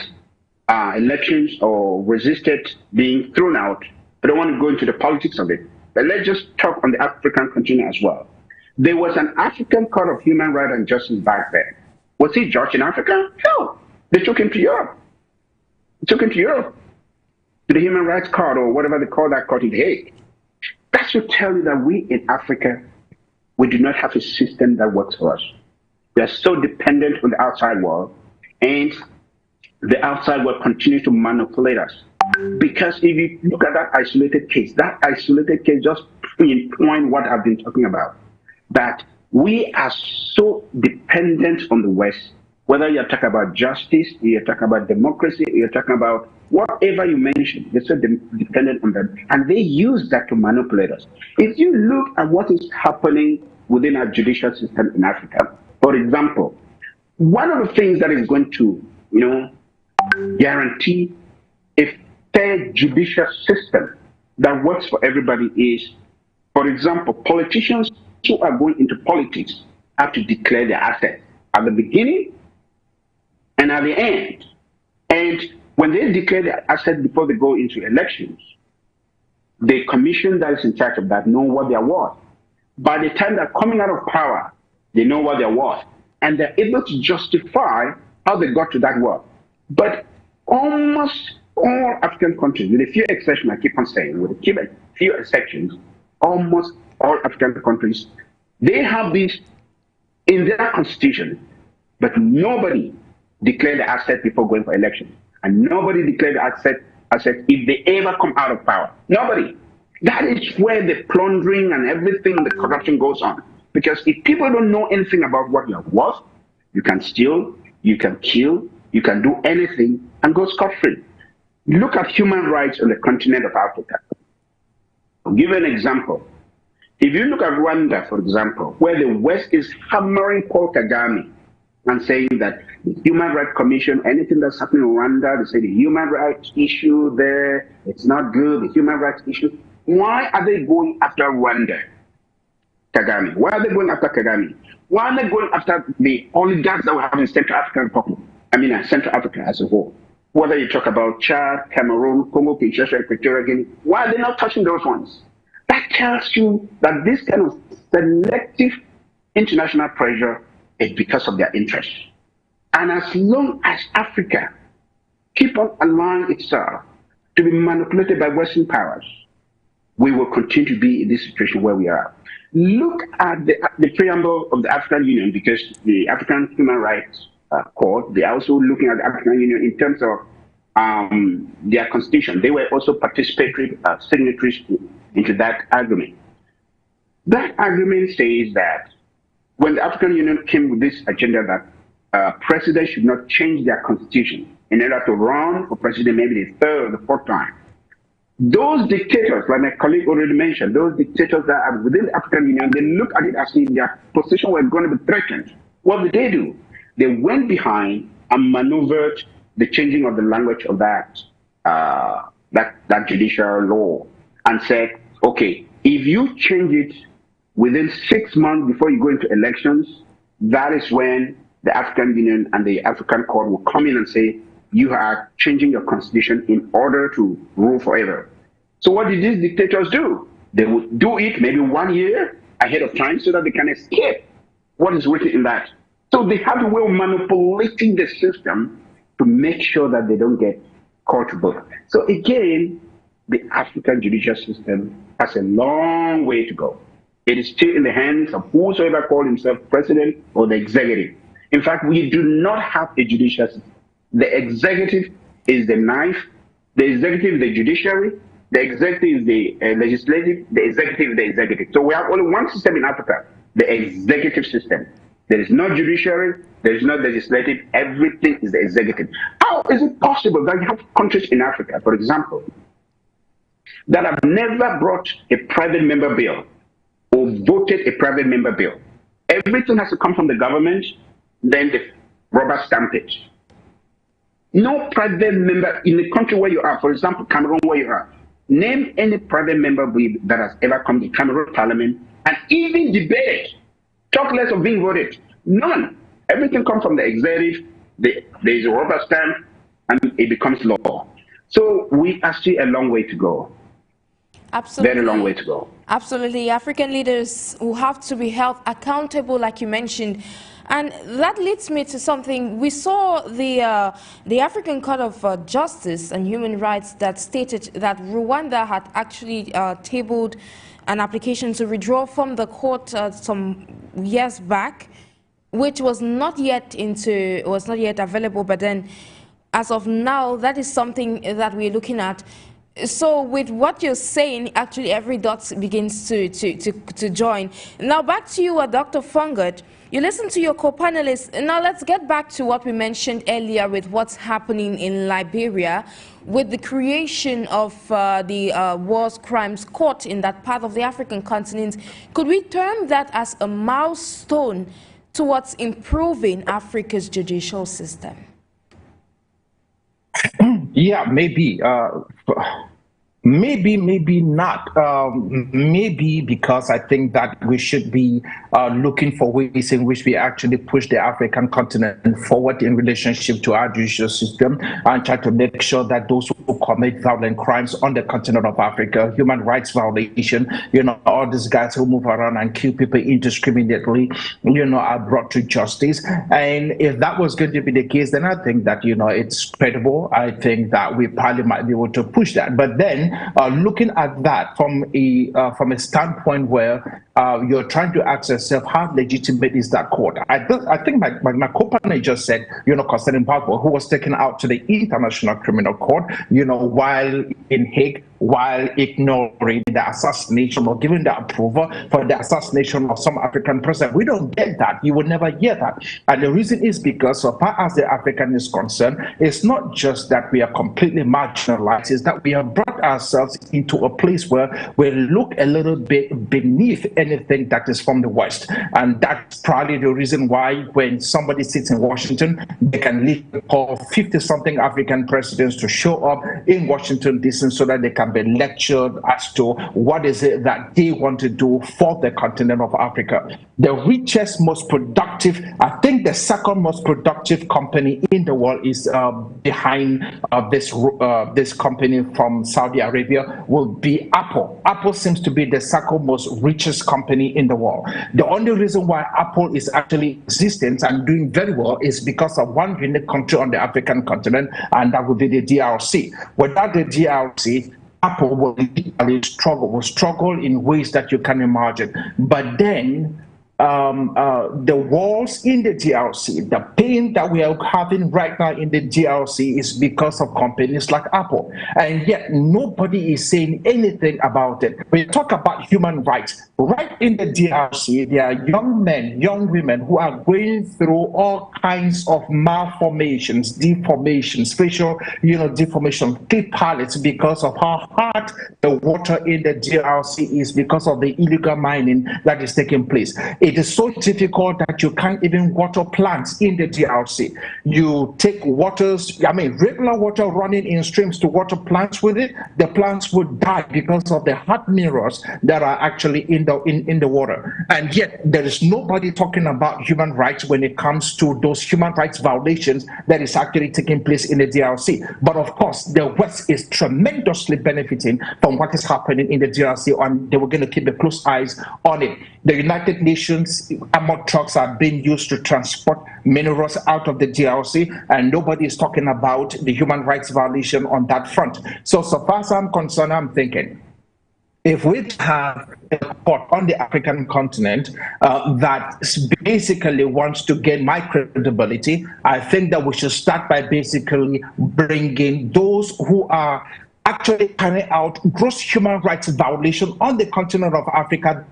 elections or resisted being thrown out, I don't want to go into the politics of it, but let's just talk on the African continent as well. There was an African Court of Human Rights and Justice back then. Was he judged in Africa? No. They took him to Europe. They took him to Europe, to the Human Rights Court or whatever they call that court in The Hague. That should tell you that we in Africa, we do not have a system that works for us. We are so dependent on the outside world, and the outside world continues to manipulate us. Because if you look at that isolated case just pinpoint what I've been talking about, that we are so dependent on the West, whether you're talking about justice, you're talking about democracy, you're talking about whatever you mention, they're so dependent on them. And they use that to manipulate us. If you look at what is happening within our judicial system in Africa, for example, one of the things that is going to, guarantee a fair judicial system that works for everybody is, for example, politicians who are going into politics have to declare their assets at the beginning and at the end. And when they declare their assets before they go into elections, the commission that is in charge of that know what they are worth. By the time they're coming out of power, they know what they're worth. And they're able to justify how they got to that worth. But almost all African countries, with a few exceptions, I keep on saying, with a few exceptions, almost all African countries, they have this in their constitution, but nobody declared the asset before going for election. And nobody declared the asset if they ever come out of power. Nobody. That is where the plundering and everything, the corruption goes on. Because if people don't know anything about what you're worth, you can steal, you can kill, you can do anything and go scot-free. Look at human rights on the continent of Africa. I'll give you an example. If you look at Rwanda, for example, where the West is hammering Paul Kagame and saying that the Human Rights Commission, anything that's happening in Rwanda, they say the human rights issue there, it's not good, the human rights issue. Why are they going after Rwanda? Kagame. Why are they going after Kagame? Why are they going after the oligarchs that we have in Central African Republic? Central Africa as a whole. Whether you talk about Chad, Cameroon, Congo, Kinshasa, Equatorial Guinea, why are they not touching those ones? That tells you that this kind of selective international pressure is because of their interests. And as long as Africa keep on allowing itself to be manipulated by Western powers, we will continue to be in this situation where we are. Look at the preamble of the African Union, because the African Human Rights Court, they're also looking at the African Union in terms of their constitution. They were also participatory signatories into that agreement. That agreement says that when the African Union came with this agenda that presidents should not change their constitution in order to run for president maybe the third or the fourth time, those dictators, like my colleague already mentioned, those dictators that are within the African Union, they look at it as if their position was going to be threatened. What did they do? They went behind and maneuvered the changing of the language of that judicial law and said, okay, if you change it within 6 months before you go into elections, that is when the African Union and the African Court will come in and say, you are changing your constitution in order to rule forever. So what did these dictators do? They would do it maybe 1 year ahead of time so that they can escape what is written in that. So they have a way of manipulating the system to make sure that they don't get caught to book. So again, the African judicial system has a long way to go. It is still in the hands of whosoever calls himself president or the executive. In fact, we do not have a judicial system. The executive is the knife, the executive is the judiciary, the executive is the legislative, the executive is the executive. So we have only one system in Africa, the executive system. There is no judiciary, there is no legislative, everything is the executive. How is it possible that you have countries in Africa, for example, that have never brought a private member bill or voted a private member bill? Everything has to come from the government, then the rubber stamp it. No private member in the country where you are, for example, Cameroon where you are, name any private member that has ever come to Cameroon Parliament and even debated, talk less of being voted. None. Everything comes from the executive, there is a rubber stamp, and it becomes law. So we are still a long way to go. Absolutely. Very long way to go. Absolutely. African leaders will have to be held accountable, like you mentioned. And that leads me to something. We saw the African Court of Justice and Human Rights that stated that Rwanda had actually tabled an application to withdraw from the court some years back, which was not yet available. But then, as of now, that is something that we're looking at. So with what you're saying, actually every dot begins to join. Now back to you, Dr. FONGOD. You listen to your co-panelists. Now let's get back to what we mentioned earlier with what's happening in Liberia with the creation of the Wars Crimes Court in that part of the African continent. Could we term that as a milestone towards improving Africa's judicial system? Yeah, maybe. Maybe not. Maybe because I think that we should be looking for ways in which we actually push the African continent forward in relationship to our judicial system and try to make sure that those who commit violent crimes on the continent of Africa, human rights violation, all these guys who move around and kill people indiscriminately, are brought to justice. And if that was going to be the case, then I think that, it's credible. I think that we probably might be able to push that. But then, looking at that from a standpoint where you're trying to ask yourself, how legitimate is that court? I think my co-partner just said, concerning Pablo, who was taken out to the International Criminal Court, while in Hague, while ignoring the assassination or giving the approval for the assassination of some African president. We don't get that. You will never hear that. And the reason is because, so far as the African is concerned, it's not just that we are completely marginalized, it's that we have brought ourselves into a place where we look a little bit beneath anything that is from the West. And that's probably the reason why when somebody sits in Washington, they can leave call 50-something African presidents to show up in Washington, D.C. so that they can be lectured as to what is it that they want to do for the continent of Africa. The richest, most productive, I think the second most productive company in the world is behind this company from Saudi Arabia will be Apple. Apple seems to be the second most richest company in the world. The only reason why Apple is actually existent and doing very well is because of one unique country on the African continent, and that would be the DRC. Without the DRC, Apple will literally struggle in ways that you can imagine. But then the wars in the DRC, the pain that we are having right now in the DRC is because of companies like Apple. And yet nobody is saying anything about it. When you talk about human rights, right in the DRC, there are young men, young women who are going through all kinds of malformations, deformations, facial, deformation, deep palates because of how hard the water in the DRC is because of the illegal mining that is taking place. It is so difficult that you can't even water plants in the DRC. You take regular water running in streams to water plants with it, the plants would die because of the hard minerals that are actually in the water. And yet there is nobody talking about human rights when it comes to those human rights violations that is actually taking place in the DRC. But of course, the West is tremendously benefiting from what is happening in the DRC, and they were going to keep a close eyes on it. The United Nations armored trucks are being used to transport minerals out of the DRC, and nobody is talking about the human rights violation on that front. So far as I'm concerned, I'm thinking, if we have a court on the African continent that basically wants to gain my credibility, I think that we should start by basically bringing those who are actually carrying out gross human rights violation on the continent of Africa,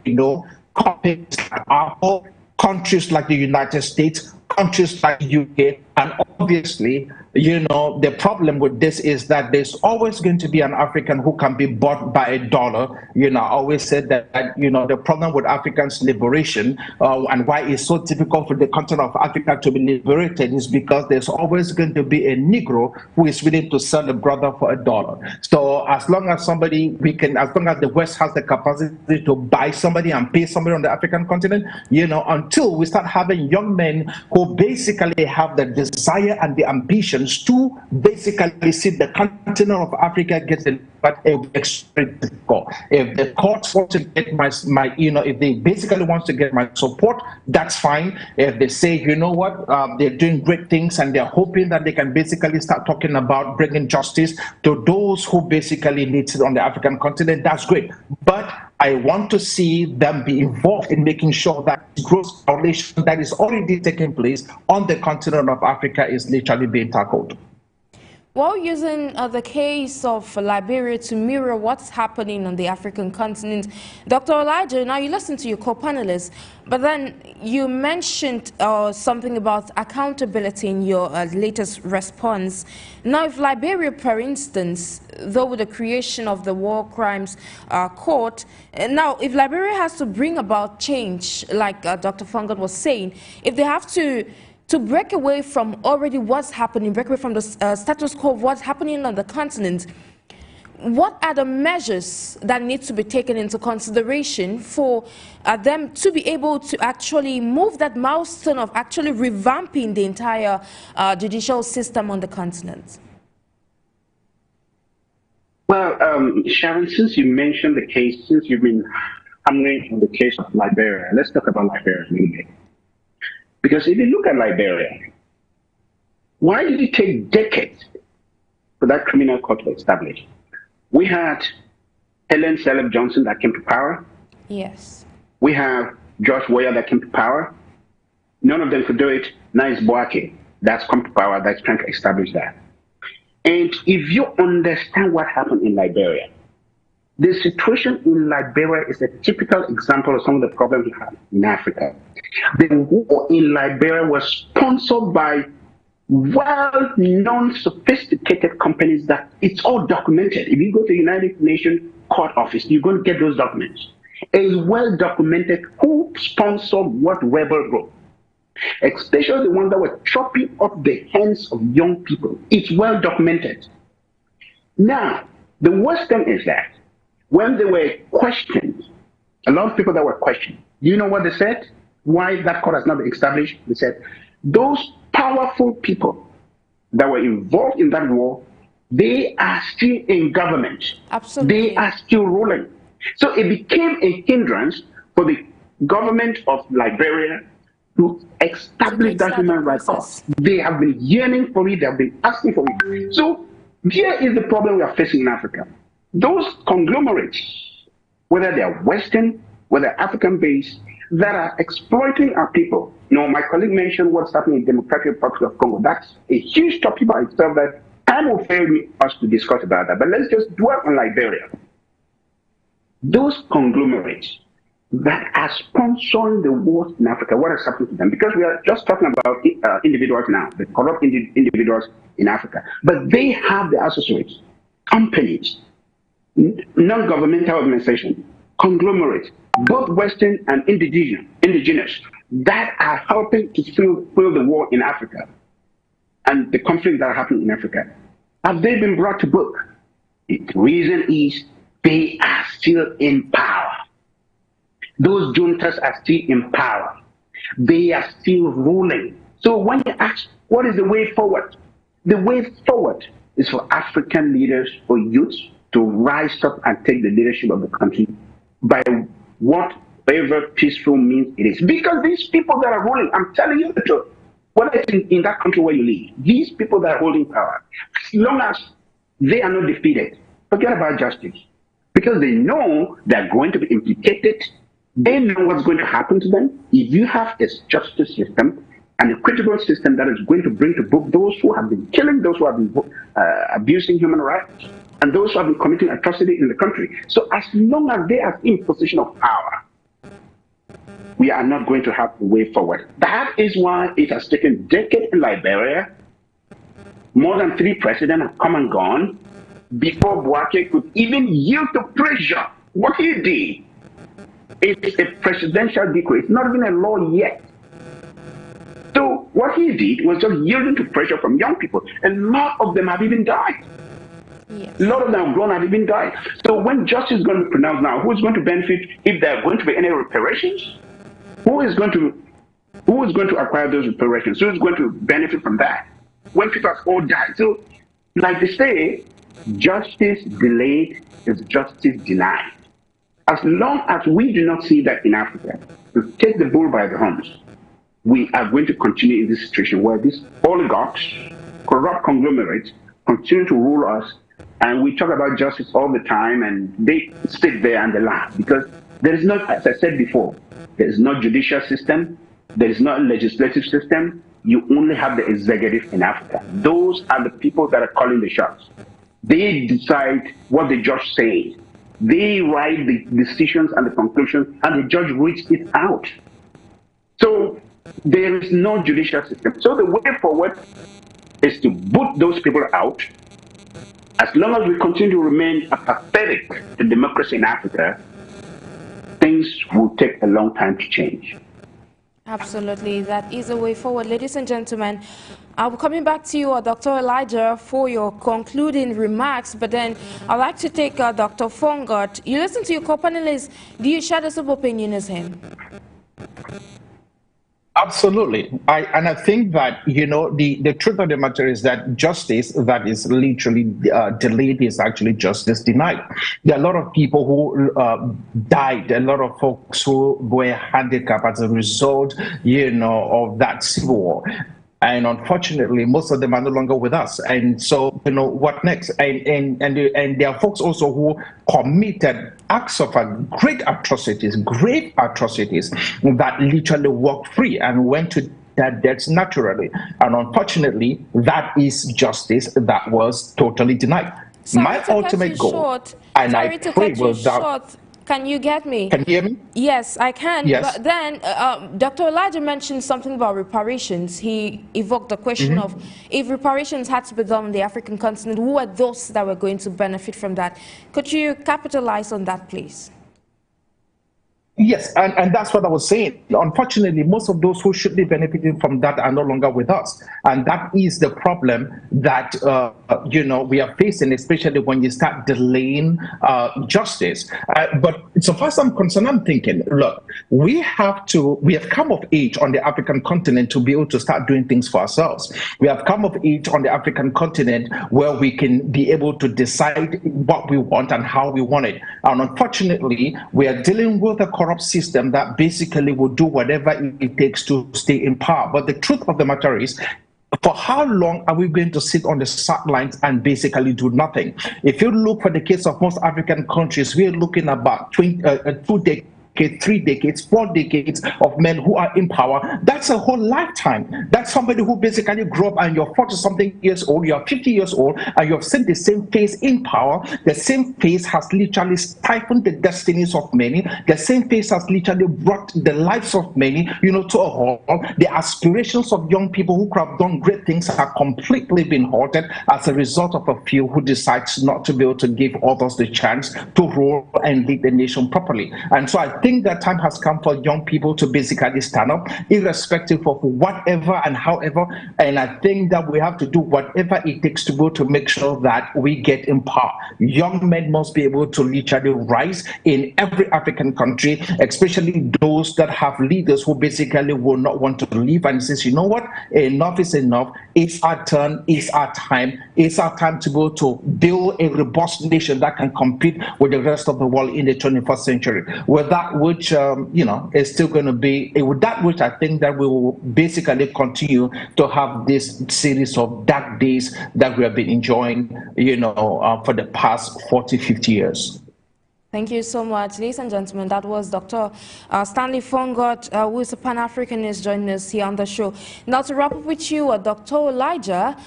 companies like Apple, countries like the United States, countries like the UK, and obviously You know, the problem with this is that there's always going to be an African who can be bought by $1. You know, I always said that, you know, the problem with Africans' liberation and why it's so difficult for the continent of Africa to be liberated is because there's always going to be a Negro who is willing to sell a brother for $1. So as long as as long as the West has the capacity to buy somebody and pay somebody on the African continent, you know, until we start having young men who basically have the desire and the ambition to basically see the continent of Africa get extremely difficult. If the courts want to get my you know, if they basically want to get my support, that's fine. If they say, you know what, they're doing great things and they're hoping that they can basically start talking about bringing justice to those who basically need it on the African continent, that's great. But I want to see them be involved in making sure that gross violation that is already taking place on the continent of Africa is literally being tackled. While using the case of Liberia to mirror what's happening on the African continent, Dr. Elijah, now you listen to your co-panelists, but then you mentioned something about accountability in your latest response. Now, if Liberia, for instance, though with the creation of the War Crimes Court, now if Liberia has to bring about change, like Dr. Fongod was saying, if they have to break away from already what's happening, break away from the status quo of what's happening on the continent, what are the measures that need to be taken into consideration for them to be able to actually move that milestone of actually revamping the entire judicial system on the continent? Well, Sharon, since you mentioned the case, since you've been hammering on the case of Liberia, let's talk about Liberia a little bit. Because if you look at Liberia, why did it take decades for that criminal court to be established? We had Helen Caleb Johnson that came to power. Yes. We have George Weah that came to power. None of them could do it. Now it's Boake that's come to power that's trying to establish that. And if you understand what happened in Liberia, the situation in Liberia is a typical example of some of the problems we have in Africa. The war in Liberia was sponsored by well-known, sophisticated companies that it's all documented. If you go to the United Nations Court Office, you're going to get those documents. It's well documented who sponsored what rebel group, especially the ones that were chopping off the hands of young people. It's well documented. Now, the worst thing is that when they were questioned, a lot of people that were questioned, you know what they said? Why that court has not been established? They said, those powerful people that were involved in that war, they are still in government. Absolutely. They are still ruling. So it became a hindrance for the government of Liberia to establish that human rights court. They have been yearning for it, they have been asking for it. So here is the problem we are facing in Africa. Those conglomerates, whether they are Western, whether African-based, that are exploiting our people. You know, my colleague mentioned what's happening in the Democratic Republic of Congo. That's a huge topic by itself that time will fail us to discuss about that. But let's just dwell on Liberia. Those conglomerates that are sponsoring the wars in Africa, what has happened to them? Because we are just talking about individuals now, the corrupt individuals in Africa. But they have the associates, companies, non-governmental organizations, conglomerates, both Western and indigenous, that are helping to fuel the war in Africa and the conflicts that are happening in Africa. Have they been brought to book? The reason is they are still in power. Those juntas are still in power. They are still ruling. So when you ask, what is the way forward? The way forward is for African leaders, for youths, to rise up and take the leadership of the country by whatever peaceful means it is. Because these people that are ruling, I'm telling you the truth, whether it's in that country where you live, these people that are holding power, as long as they are not defeated, forget about justice. Because they know they're going to be implicated, they know what's going to happen to them. If you have a justice system and a critical system that is going to bring to book those who have been killing, those who have been abusing human rights, and those who have been committing atrocity in the country. So as long as they are in position of power, we are not going to have a way forward. That is why it has taken decades in Liberia More than 3 presidents have come and gone before Buhari could even yield to pressure. What he did is a presidential decree. It's not even a law yet. So what he did was just yielding to pressure from young people. A lot of them have even died. Yes. A lot of them have grown and even died. So when justice is going to be pronounced now, who is going to benefit if there are going to be any reparations? Who is going to acquire those reparations? Who is going to benefit from that? When people have all died. So, like they say, justice delayed is justice denied. As long as we do not see that in Africa, to take the bull by the horns, we are going to continue in this situation where these oligarchs, corrupt conglomerates, continue to rule us. And we talk about justice all the time, and they sit there and they laugh because there is not, as I said before, there is no judicial system, there is no legislative system. You only have the executive in Africa. Those are the people that are calling the shots. They decide what the judge says. They write the decisions and the conclusions, and the judge reads it out. So there is no judicial system. So the way forward is to boot those people out. As long as we continue to remain apathetic to democracy in Africa, things will take a long time to change. Absolutely, that is a way forward. Ladies and gentlemen, I'm coming back to you, Dr. Elijah, for your concluding remarks, but then I'd like to take Dr. Fongod. You listen to your co-panelists. Do you share the same opinion as him? Absolutely. I think that, you know, the truth of the matter is that justice that is literally delayed is actually justice denied. There are a lot of people who died, a lot of folks who were handicapped as a result, you know, of that civil war. And unfortunately, most of them are no longer with us. And so, you know, what next? And there are folks also who committed acts of great atrocities, grave atrocities that literally walked free and went to their deaths naturally. And unfortunately, that is justice that was totally denied. My ultimate goal, and I pray was that. Can you get me? Can you hear me? Yes, I can. Yes. But then Dr. Elijah mentioned something about reparations. He evoked the question of if reparations had to be done on the African continent, who are those that were going to benefit from that? Could you capitalize on that, please? Yes, and that's what I was saying. Unfortunately, most of those who should be benefiting from that are no longer with us. And that is the problem that, you know, we are facing, especially when you start delaying justice. But so far as I'm concerned, I'm thinking, look, we have come of age on the African continent to be able to start doing things for ourselves. We have come of age on the African continent where we can be able to decide what we want and how we want it. And unfortunately, we are dealing with a corrupt system that basically will do whatever it takes to stay in power. But the truth of the matter is, for how long are we going to sit on the sidelines and basically do nothing? If you look for the case of most African countries, we're looking about 2 decades, 3 decades, 4 decades of men who are in power. That's a whole lifetime. That's somebody who basically grew up and you're 40-something years old, you're 50 years old, and you've seen the same face in power. The same face has literally stifled the destinies of many. The same face has literally brought the lives of many, you know, to a halt. The aspirations of young people who could have done great things are completely been halted as a result of a few who decides not to be able to give others the chance to rule and lead the nation properly. And so I think that time has come for young people to basically stand up, irrespective of whatever and however. And I think that we have to do whatever it takes to go to make sure that we get in power. Young men must be able to literally rise in every African country, especially those that have leaders who basically will not want to leave and says, you know what, enough is enough. It's our turn. It's our time. It's our time to go to build a robust nation that can compete with the rest of the world in the 21st century. With that which, you know, is still going to be, with that which I think that we will basically continue to have this series of dark days that we have been enjoying, you know, for the past 40, 50 years. Thank you so much. Ladies and gentlemen, that was Dr. Stanley Fongod, who is a Pan-Africanist, joining us here on the show. Now, to wrap up with you, Dr. Elijah,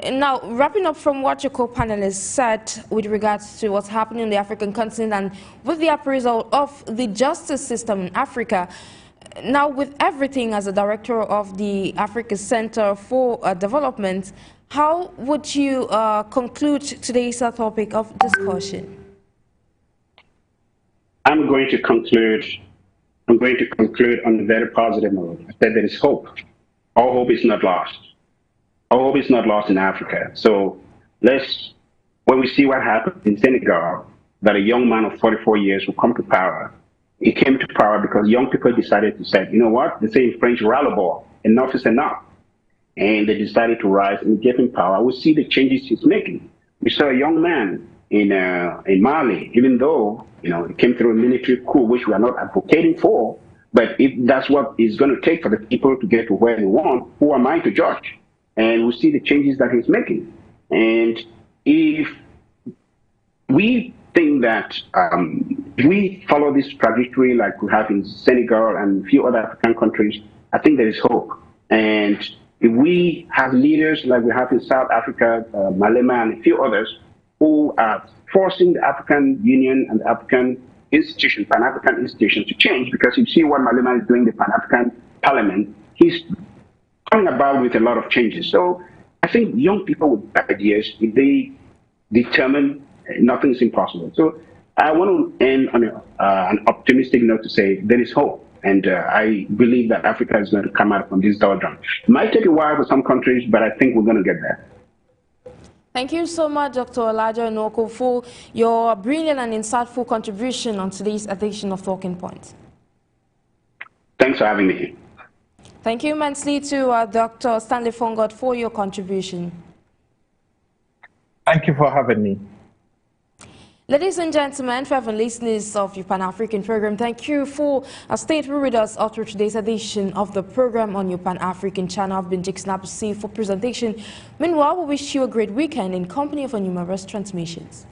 now, wrapping up from what your co-panelists said with regards to what's happening in the African continent and with the appraisal of the justice system in Africa, Now, with everything as a director of the Africa Center for Development, how would you conclude today's topic of discussion? I'm going to conclude on a very positive note. I said there is hope. All hope is not lost. All hope is not lost in Africa. So when we see what happened in Senegal, that a young man of 44 years will come to power. He came to power because young people decided to say, you know what? They say in French, ras-le-bol, enough is enough. And they decided to rise and give him power. We see the changes he's making. We saw a young man in Mali, even though, it came through a military coup, which we are not advocating for, but if that's what it's going to take for the people to get to where they want, who am I to judge? And we see the changes that he's making. And if we think that if we follow this trajectory like we have in Senegal and a few other African countries, I think there is hope. And if we have leaders like we have in South Africa, Malema and a few others, who are forcing the African Union and the African institution, Pan-African institutions to change, because you see what Malema is doing, the Pan-African Parliament, he's coming about with a lot of changes. So I think young people with ideas, if they determine, nothing is impossible. So I want to end on an optimistic note to say there is hope. And I believe that Africa is going to come out from this doldrum. It might take a while for some countries, but I think we're going to get there. Thank you so much, Dr. Elijah ENOAKU, for your brilliant and insightful contribution on today's edition of Talking Points. Thanks for having me. Thank you immensely to Dr. Stanley FONGOD for your contribution. Thank you for having me. Ladies and gentlemen, fervent listeners of your Pan-African program, thank you for staying with us all through today's edition of the program on your Pan-African channel. I've been NJIX NABESEH for presentation. Meanwhile, we wish you a great weekend in company of our numerous transmissions.